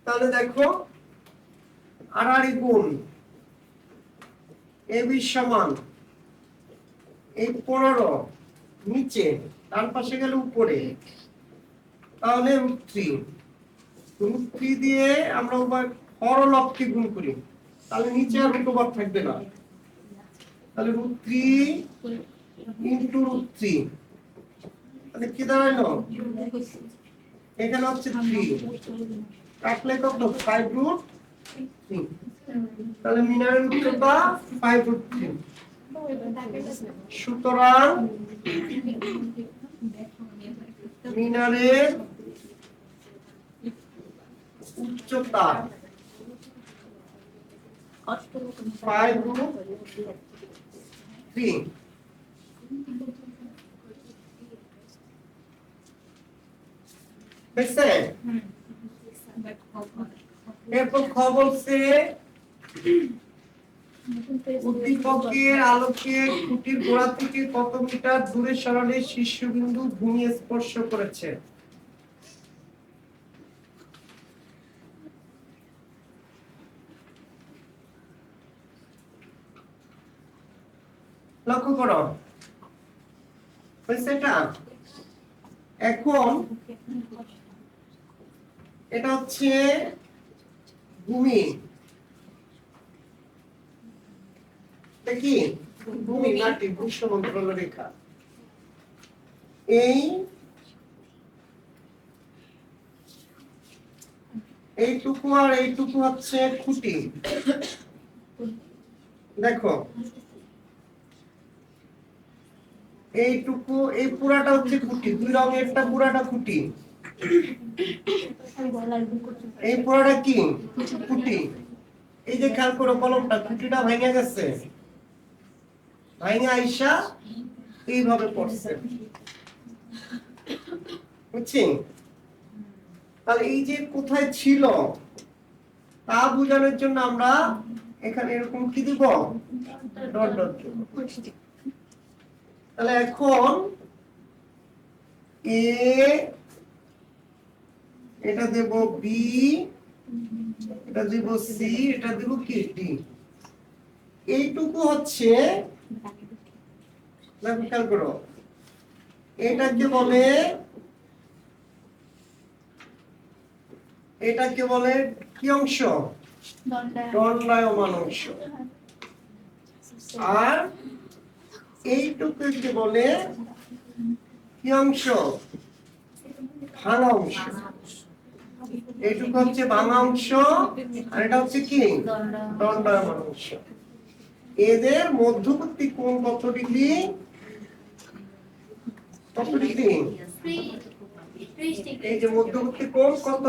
তাহলে দেখো আড়াআড়ি গুণ এবি সমান এই 15 নিচে ডান পাশে গেলে উপরে, তাহলে √3 দিয়ে আমরা উভয় হরলবকে গুণ করি, তাহলে নিচে আর √3 থাকবে না। তাহলে √3 * √3 তাহলে কি দাঁড়ালো? এখানে হচ্ছে 3 কাটলে কত 5√3। তাহলে মিনারের উচ্চতা 5√3। সুতরাং মিনারের উচ্চতা 5√3। দেখছে? এরপর খ বলছে উদ্দীপকের আলোকে খুঁটির গোড়া থেকে কত মিটার দূরে সরালে শীর্ষবিন্দু ভূমি স্পর্শ করেছে। লক্ষ্য করো হয়েছে এটা। এখন এটা হচ্ছে ভূমি, দেখি ভূমি মাটি ভূসমন্ত্রণ রেখা। এইটুকু আর এইটুকু হচ্ছে খুঁটি। দেখো এইটুকু এই পুরাটা হচ্ছে খুঁটি, দুই রঙেরটা পুরাটা খুঁটি, এই পুরাটা কি খুঁটি। এই যে খেয়াল করো কলমটা খুঁটিটা ভেঙে গেছে, ভেঙে আইসা এইভাবে পড়ছে, বুঝছি? তাহলে এই যে কোথায় ছিল তা বোঝানোর জন্য আমরা এখানে এরকম কি দিব, ডট ডট দিব। তাহলে এখন এ এটা দেব বি, এটা দেব সি, এটা দেব কি ডি। এইটুকু হচ্ছে খেয়াল করো এটাকে বলে, এটাকে বলে কি অংশ, দণ্ডায়মান অংশ। আর এইটুকুকে বলে কি অংশ, ভাঙা অংশ। এইটুকু হচ্ছে ভাঙা অংশ আর এটা হচ্ছে কি দণ্ডায়মান অংশ। এদের মধ্যবর্তী কোণ কত ডিগ্রি, কত ডিগ্রি? এই যে মধ্যবর্তী কোণ কত,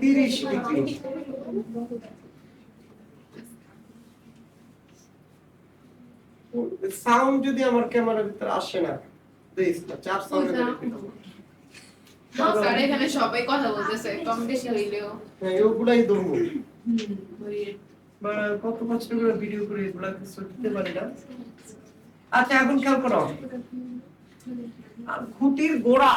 30 ডিগ্রি। সাউন্ড যদি আমার ক্যামেরার ভিতরে আসে না, প্লিজ চাপ সাউন্ড স্যার এখানে সবাই কথা বলতেছে, কম বেশি হইলেও ওগুলাই ধরবো। কত কষ্ট করে ভিডিও করে এগুলা কিছু দিতে পারি না। আচ্ছা এখন খেয়াল করো খুঁটির গোড়া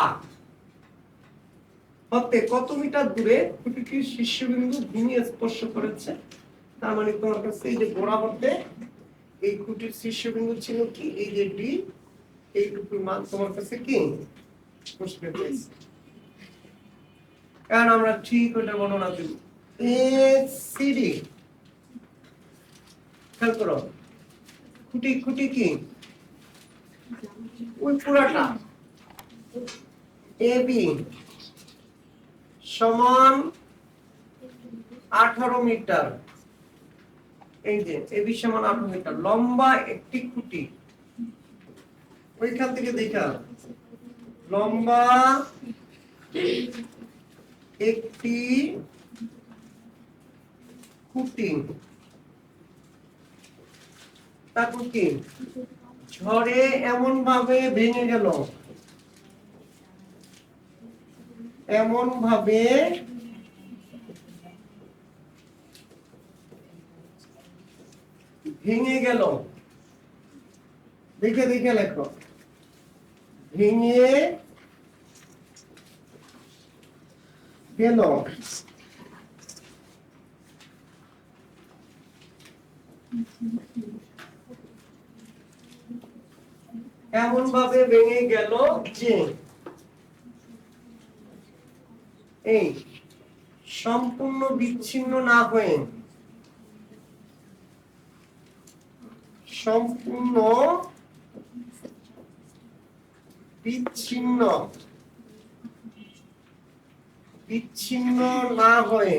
হতে কত মিটার দূরে খুঁটিটির শীর্ষবিন্দু ভূমি স্পর্শ করেছে। তার মানে তোমার কাছে এই যে গোড়া হতে এই খুঁটির শীর্ষবিন্দু ছিল কি, এই যে ডি, এইটুকুর মান তোমার কাছে কি বুঝতে পেরেছি। কারণ আমরা ঠিক ওটা গণনা দেব। এ সি ডি খেয়াল করো খুঁটি, খুঁটি কি ওই পুরাটা, এ বি সমান 18 মিটার। এই যে এ বি সমান 18 মিটার লম্বা একটি খুঁটি। ওইখান থেকে দেখা লম্বা একটি খুঁটি, তারপর কি ঝড়ে এমন ভাবে ভেঙে গেল, এমন ভাবে ভেঙে গেল, দেখে দেখে লেখো, ভেঙে গেল। এমন ভাবে ভেঙে গেল যে এই সম্পূর্ণ বিচ্ছিন্ন না হয়ে সম্পূর্ণ বিচ্ছিন্ন বিচ্ছিন্ন না হয়ে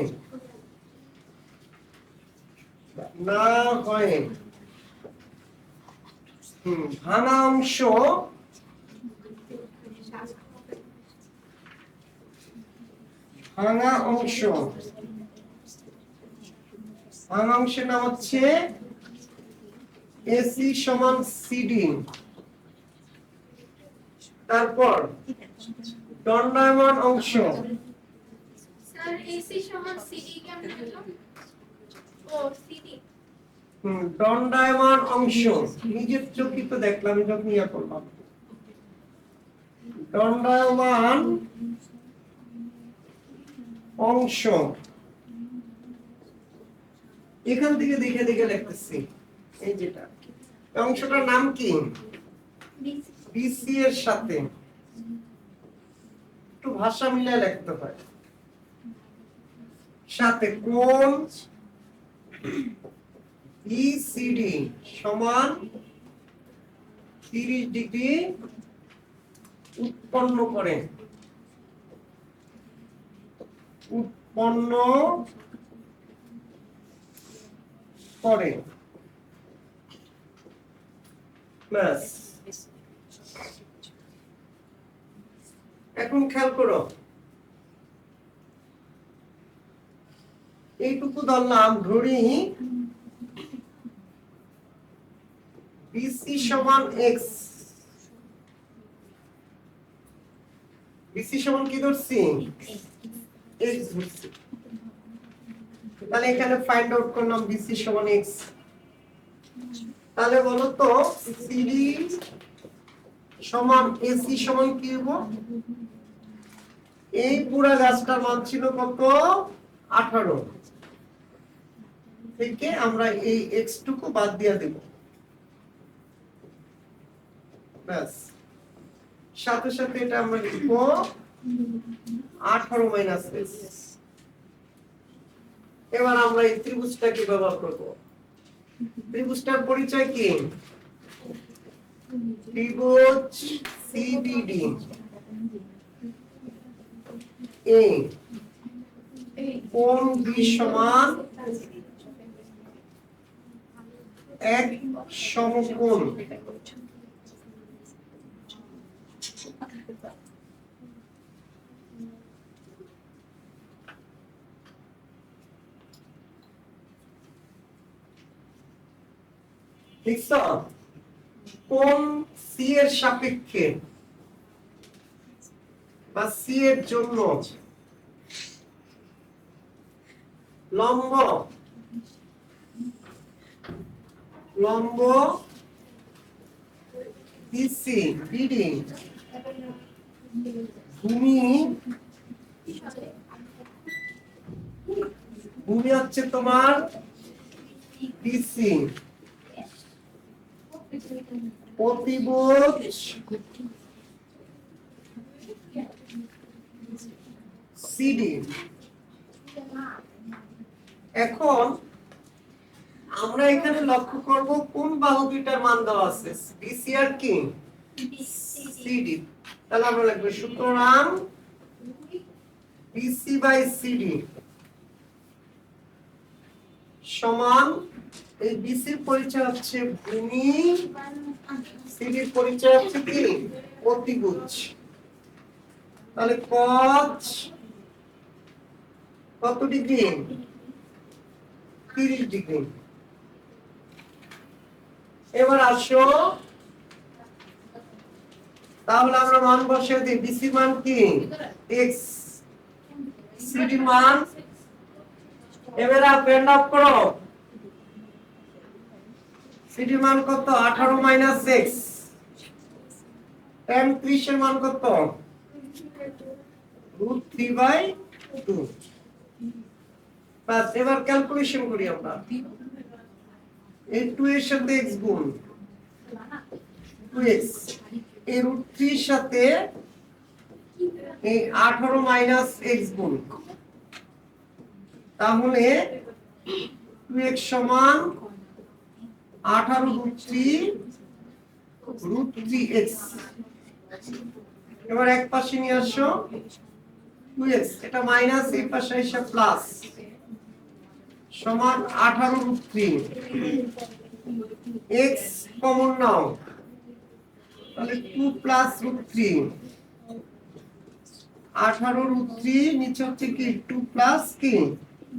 ভাঙা অংশ ভাঙা অংশের নাম হচ্ছে এসি সমান সিডি। তারপর দণ্ডায়মান অংশ, স্যার এসি সমান সিডি কেমন হলো? ও সিডি। দণ্ডায়মান অংশ নিজের চোখে তো দেখলাম যখন ইয়া করলাম। দণ্ডায়মান অংশ এখান থেকে দেখে দেখে লিখতেছি। এই যেটা অংশটার নাম কি? বিসি এর সাথে একটু ভাষা মিলিয়ে লিখতে হয়। সাথে কোণ বিসিডি সমান 30 ডিগ্রি উৎপন্ন করে ব্যাস। এখন খেয়াল করো, এইটুকু ধরলাম, ধরি বিসি সমান এক্স। বিসি সমান কি ধরছি? এক্স ধরছি। তাহলে এখানে ফাইন্ড আউট করলাম বিসি সমান এক্স। তাহলে বলো তো সিডি সমান এসি সমান কি হবে? এই পুরা গাছটার মান ছিল কত? 18 থেকে আমরা এই এক্স টুকু বাদ দিয়ে দেব। ব্যাস, সাথে সাথে এটা আমরা লিখব 18 মাইনাস এক্স। এবার আমরা এই ত্রিভুজটাকে ব্যবহার করব। ত্রিভুজটার পরিচয় কি? ত্রিভুজ সিবিডি এ কোণ বি সমান এক সমকোণ। লিখছো? কোণ সি এর সাপেক্ষে বা সি এর জন্য লম্ব বিসি বিডি ভূমি হচ্ছে তোমার বিসি, প্রতিভুজ সিডি। এখন আমরা এখানে লক্ষ্য করব কোন বাহু দুইটার মান দেওয়া আছে, বিসি আর কি সিডি। তাহলে আমরা লিখব সুতরাং বিসি বাই সিডি সমান, এই বিসির পরিচয় হচ্ছে ভূমি, সিডির পরিচয় হচ্ছে কি প্রতিভুজ। তাহলে cos কত ডিগ্রি? 30 ডিগ্রি। এবার আসো, তাহলে আমরা মান বসিয়ে দিই। বিসি মান কি x, সিডি মান, এবার পেন্ড অফ করো। সিডি মান কত? 18 মাইনাস x। tan 30 এর মান কত? √3/2। বাস, এবার ক্যালকুলেশন করি আমরা। এই 2 এর সাথে x গুণ 2x, এই √3 এর সাথে এই 18 মাইনাস x গুণ, তাহলে 2x সমান 18 √3 √3x। এবার এক পাশে নিয়ে আসো 2x, এটা মাইনাস, এই পাশে এসে প্লাস, সমান 18√3। x কমন নাও, তাহলে 2 প্লাস √3, 18√3 নিচে হচ্ছে কি 2 প্লাস কি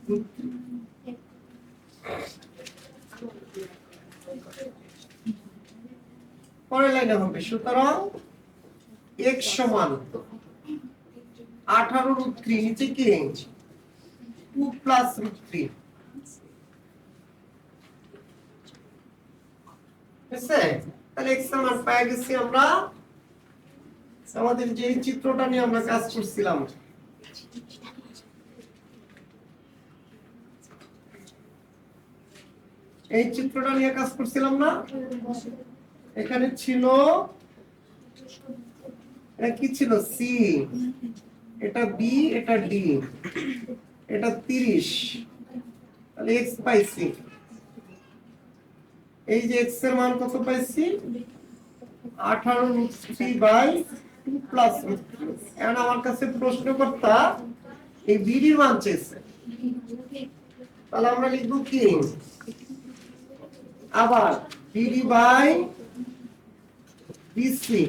√3। পরের লাইনে হবে, সুতরাং x সমান 18√3 নিচে কি 2 প্লাস √3। বুঝছে? তাহলে x এর মান পেয়ে গেছি আমরা। আমাদের যে চিত্রটা নিয়ে আমরা কাজ করছিলাম, এই চিত্রটা নিয়ে কাজ করছিলাম না, এখানে ছিল, এটা কি ছিল, সি, এটা বি, এটা ডি, এটা 30, তাহলে এক্স পাইছি। এই যে এক্স এর মান কত পাইছি, 18√3/2 প্লাস √3। এখন আমার কাছে প্রশ্নকর্তা এই বিডির মান চেয়েছে, তাহলে আমরা লিখব কি, আবার বিডি বাই বিসি।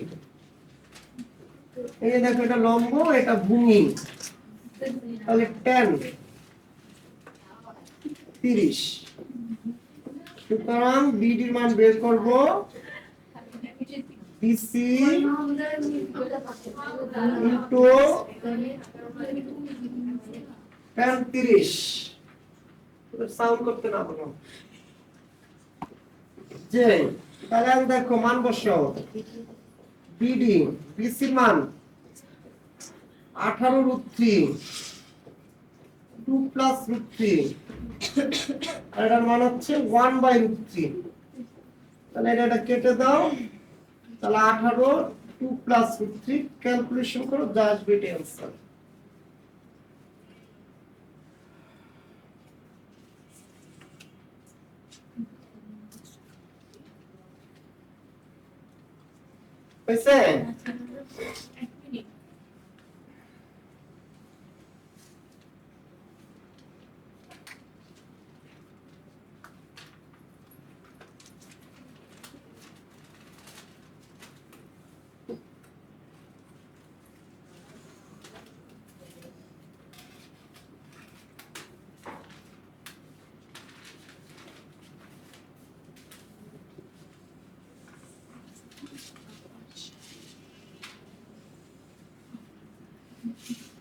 এই দেখো, এটা লম্ব, এটা ভূমি, তাহলে tan 30। সুতরাং বিডির মান বের করব, বিসি ইনটু tan 30। সাউন্ড করতে না বলো যে, তাহলে আমি দেখো মান বসাও, বিডি, বিসি মান 18√3, 2 প্লাস √3, আর এটার মান হচ্ছে 1/√3। তাহলে এটা কেটে দাও, তাহলে 18, 2 প্লাস √3 ক্যালকুলেশন করো, যা আসবে এটাই आंसर। হয়েছে?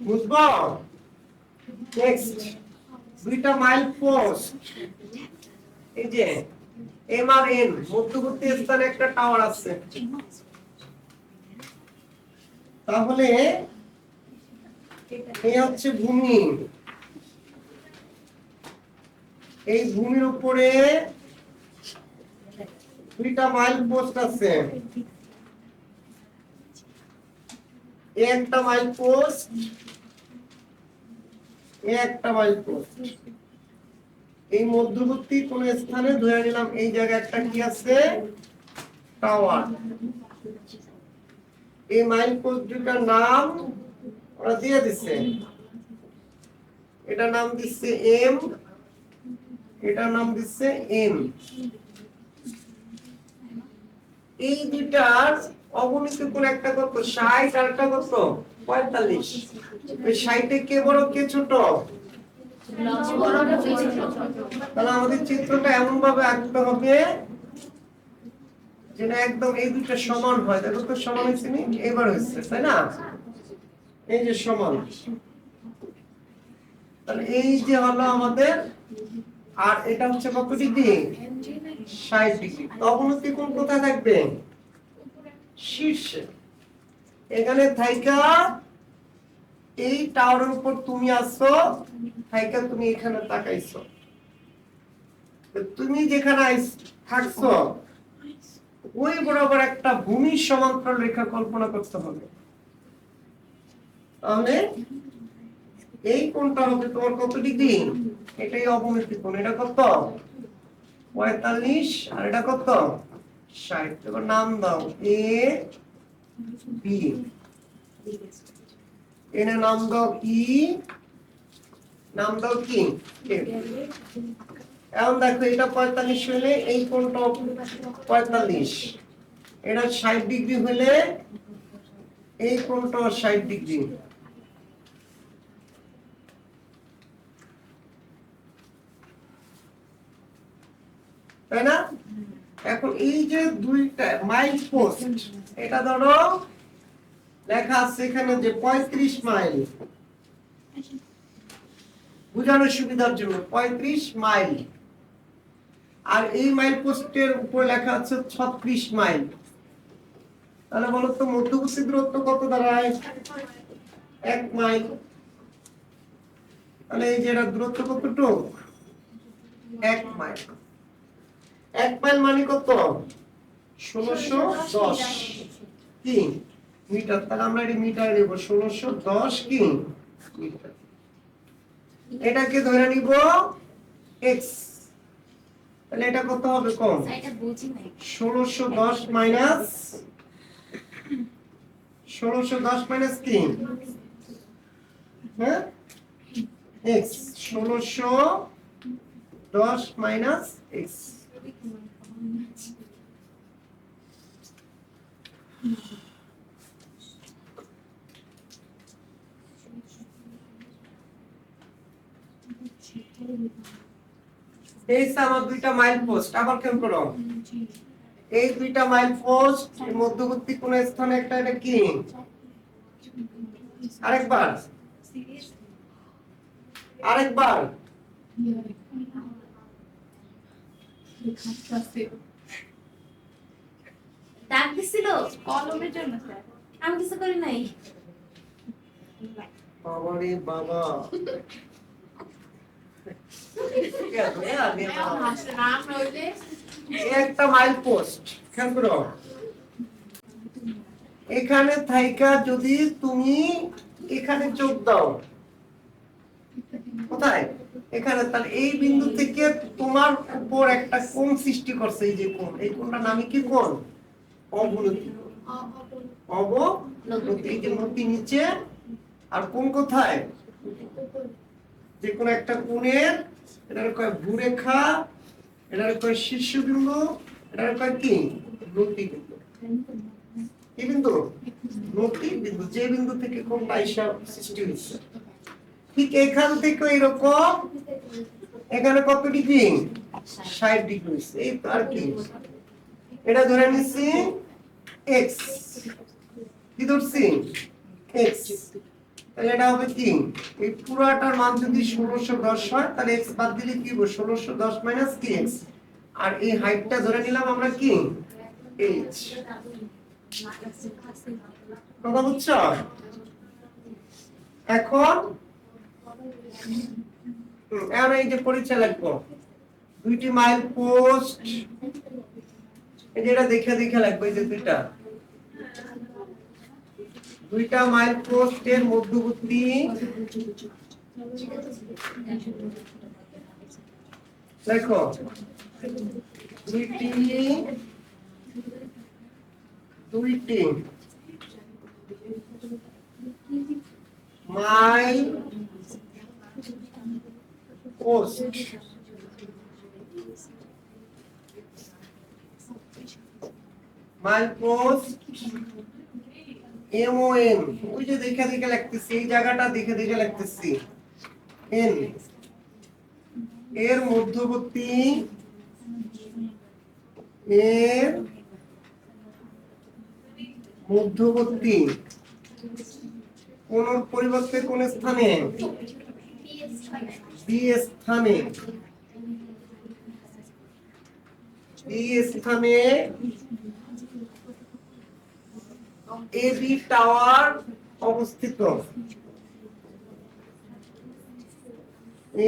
বুঝবো? নেক্সট, দুইটা মাইল পোস্ট, এই যে এম আর এন মধ্যবর্তী স্থানে একটা টাওয়ার আছে, তাহলে এই হচ্ছে ভূমি, এই ভূমির উপরে দুইটা মাইল পোস্ট আছে, একটা মাইল পোস্ট, একটা মাইল পোস্ট। এই মধ্যবর্তী কোন স্থানে ধরে নিলাম এই জায়গায় একটা কি আছে, টাওয়ার। এই মাইল পোস্ট দুটার নাম ওরা দিয়ে দিচ্ছে, এটা নাম দিচ্ছে এম, এটা নাম দিচ্ছে এন। এই দুটার অবনতি কোণ একটা কত, 60, আর একটা কত 45। এই 60 কে বড় কে ছোট, তাহলে আমাদের চিত্রটা এমন ভাবে আঁকতে হবে যেন একদম এই দুটো সমান হয়। দেখো তো সমান হয়েছে নি, এবার হয়েছে, তাই না? এই যে সমান, তাহলে এই যে হলো আমাদের, আর এটা হচ্ছে কত ডিগ্রি, 60 ডিগ্রি। অবনতি কোণ কোথায় থাকবে, শীর্ষে। এখানে থাইকা এই টাওয়ারের উপর তুমি আসছো, থাইকা তুমি এখানে তাকাইছো, তুমি যেখানে থাকছো ওই বরাবর একটা ভূমির সমান্তরাল রেখা কল্পনা করতে হবে। তাহলে এই কোণটা হবে তোমার কত ডিগ্রি, এটাই অবনতি কোণ। এটা কত, 45, আর এটা কত, 60। এবার নাম দাও, এ বি, এনে নাম দাও ই, নাম দাও কি এফ। এখন দেখো এটা 45 হলে এই কোণটা 45, এটা 60 ডিগ্রি হলে এই কোণটা 60 ডিগ্রি। তাই না? এখন এই যে দুইটা মাইল পোস্ট, এটা ধরো লেখা আছে এখানে যে 35 মাইল, বুঝানোর সুবিধার জন্য 35 মাইল, আর এই মাইল পোস্টের উপর লেখা আছে 36 মাইল। তাহলে বলো তো মধ্যবর্তী দূরত্ব কত দাঁড়ায়? 1 মাইল। তাহলে এই যে এটা দূরত্ব কতটুকু? 1 মাইল। 1 মাইল মানে কত? 1610 কি মিটার। তাহলে আমরা এটা মিটারে নেব, 1610 কি মিটার। এটাকে ধরে নিব x, তাহলে এটা কত হবে? কম। এটা বুঝি নাই 1610 মাইনাস 1610 মাইনাস কি হ্যাঁ x, 1610 মাইনাস x। এই আমার দুইটা মাইল পোস্ট। আবার কেমন করো, এই দুইটা মাইল পোস্ট এর মধ্যবর্তী কোন স্থানে একটা, এটা কি আরেকবার আরেকবার ডাক দিছিল কলমের জন্য স্যার। আমি কিছু করি নাই বাবারে বাবা ঠিক আছে, আগে নাম রইলে এই একটা মাইল পোস্ট। খেয়াল করো, এখানে থাইকা যদি তুমি এখানে চোখ দাও, কোথায়? এখানে, তাহলে এই বিন্দু থেকে তোমার উপর একটা কোণ সৃষ্টি করছে। এই যে কোণ, এই কোণটার নামই কি কোণ? অবনতি। অবনতি। এই যে নতি নিচে, আর কোণ কোথায়? যে কোনো একটা কোণের, এটার কয় ভূরেখা, এটার কয় শীর্ষবিন্দু, এটার কয় কি নতি বিন্দু। কি বিন্দু? নতি বিন্দু। যে বিন্দু থেকে কোণটা আইসা সৃষ্টি হয়েছে, ঠিক এখান থেকে এরকম এখানে কত ডিগ্রি? 60 ডিগ্রি। এই তো, আর কি। এটা ধরে নিচ্ছি x, কি ধরছি? x। তাহলে এটা হবে কি, এই পুরাটার মান যদি 1610 হয়, তাহলে x বাদ দিলে কি হবে? 1610 মাইনাস কি x। আর এই হাইটটা ধরে নিলাম আমরা কি h। কথা বুঝছো? এখন এখন এই যে পরিচয় লাগবো, দুইটি মাইল পোস্ট, এই যে এটা দেখে দেখে লাগবে, এই যে দুইটা মাইল পোস্টের মধ্যবর্তী দেখো দুইটি mile post, mile post MON, ওই যে দেখে দেখে লিখতেছি, এই জায়গাটা দেখে দেখে লিখতেছি n, এর মধ্যবর্তী কোন পরিবর্তে কোন স্থানে? বি স্থানে। বি স্থানে এবি টাওয়ার অবস্থিত।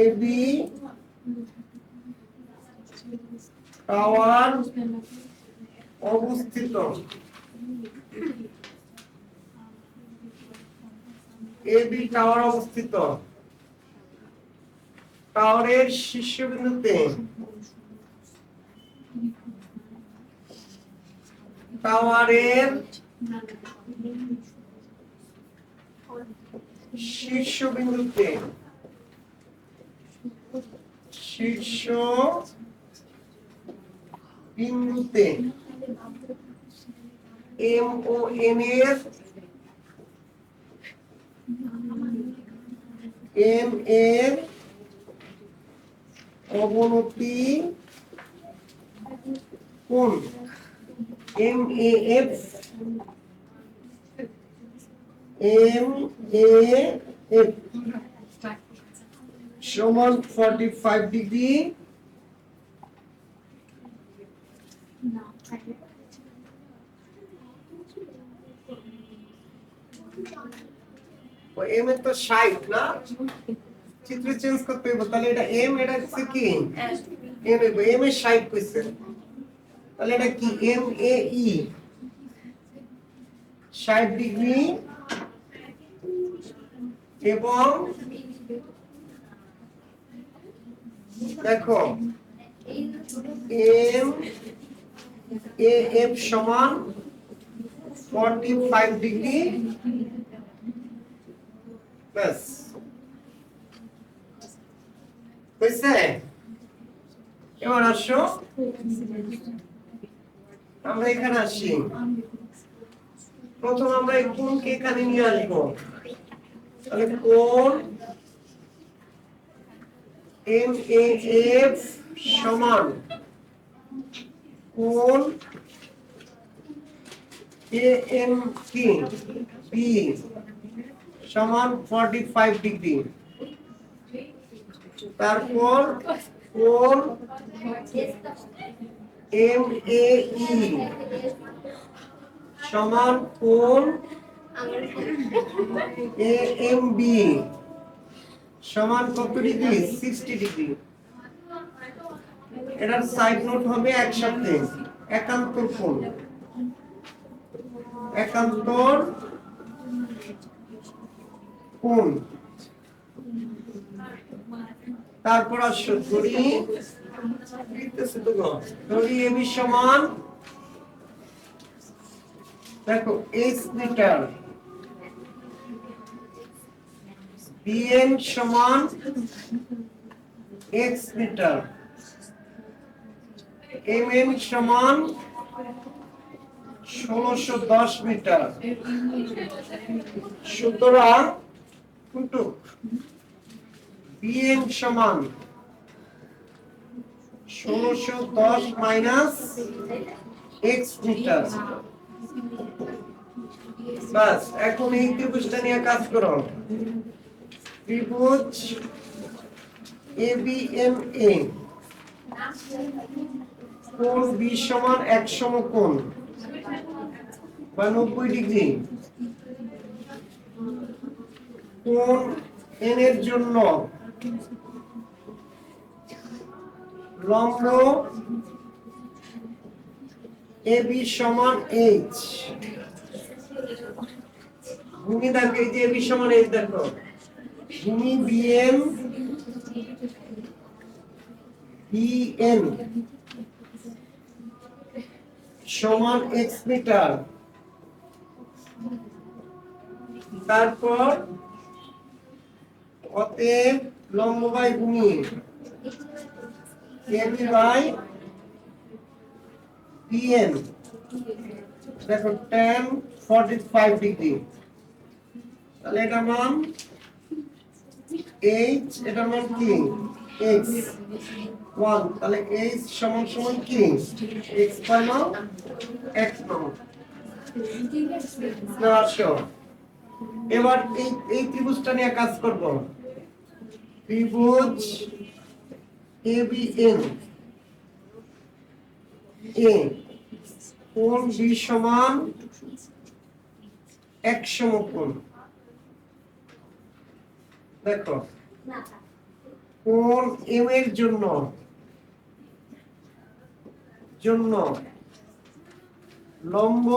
এবি টাওয়ার অবস্থিত। এবি টাওয়ার অবস্থিত। টাওয়ারের শীর্ষবিন্দুতে টাওয়ারের শীর্ষবিন্দুতে এম ও এন এর অবনতি কোণ এম এ এফ সমান 45 ডিগ্রি এম এর তো 60 না, চিত্র চেঞ্জ করতে হবে, তাহলে এটা এম, এটা হচ্ছে কি এম, এম এর 60 কইছে, তাহলে এটা কি এম এ ই 60 ডিগ্রি এবং দেখো এম এ এফ সমান 45 ডিগ্রি প্লাস হইছে। এবার আসো আমরা এখানে আসি, প্রথম আমরা এই কোণকে এখানে নিয়ে আসবো, তাহলে কোণ এম এ এফ সমান কোণ এ এম কি বি সমান 45 ডিগ্রি, তারপর কোণ এম এ ই সমান কোণ এ এম বি সমান কত ডিগ্রি 60 ডিগ্রি। এটার সাইড নোট হবে একসাথে একান্তর কোণ, একান্তর কোণ। তারপর আসো ধরি এবি সমান দেখো এস মিটার, বিএন সমান এক্স মিটার, এমএন সমান 1610 মিটার। সুতরাং বিএন সমান 1610 মাইনাস এক্স মিটার। বাস, এখন এই ত্রিভুজটা নিয়ে কাজ করো। ত্রিভুজ এবিএমএ কোণ বি সমান 1 সমকোণ বা 90 ডিগ্রি, কোণ এন এর জন্য লম্ব এবি সমান এইচ, ভূমি দেখো এই যে এবি সমান এইচ, দেখো ভূমি বিএম বিএন সমান এক্স মিটার, তারপর অতএব লম্ব বাই ভূমি এবি বাই বিএন দেখো tan 45 ডিগ্রি, তাহলে এটা মান h, এটা মান কি x 1, তাহলে h সমান সমান কি x পাইলাম 1 নম্বর। আসো এবার এই ত্রিভুজটা নিয়ে কাজ করব। ত্রিভুজ এবিএন এ কোণ বি সমান 1 সমকোণ, দেখো কোণ এম এর জন্য লম্ব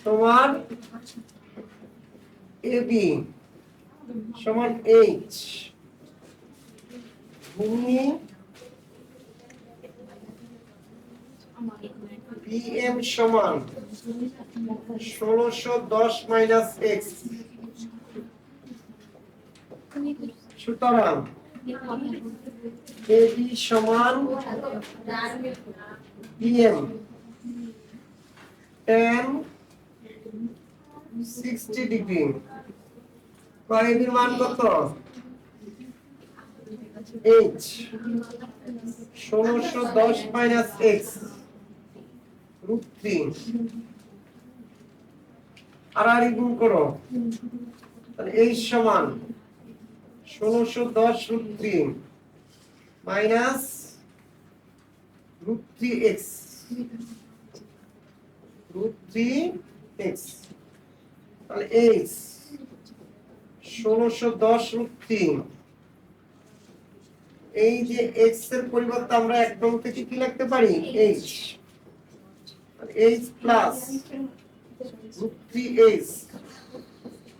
তোমার এবি সমান এইচ, ভূমি PM সমান 1610 মাইনাস x। সুতরাং AB সমান PM tan 60 ডিগ্রি। কয়েনের মান কত? h 1610 minus x √3। আর গুণ করো, তাহলে h সমান 1610 √3 মাইনাস √3x √3x। তাহলে h 1610 √3, এই যে x এর পরিবর্তে আমরা একদম থেকে কি লিখতে পারি? h plus √3h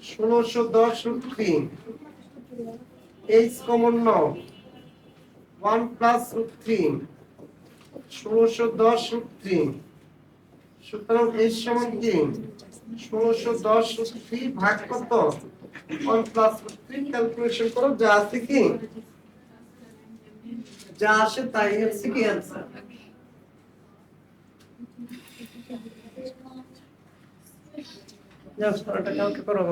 1610 √3 h common নাও 1 প্লাস √3 1610 √3। সুতরাং h সমান কি 1610 √3 ভাগ কত 1 প্লাস √3। ক্যালকুলেশন করো, যা আছে কি যা আসে তাই হচ্ছে কি অ্যান্সার। জাস্ট এটা কালকে করব।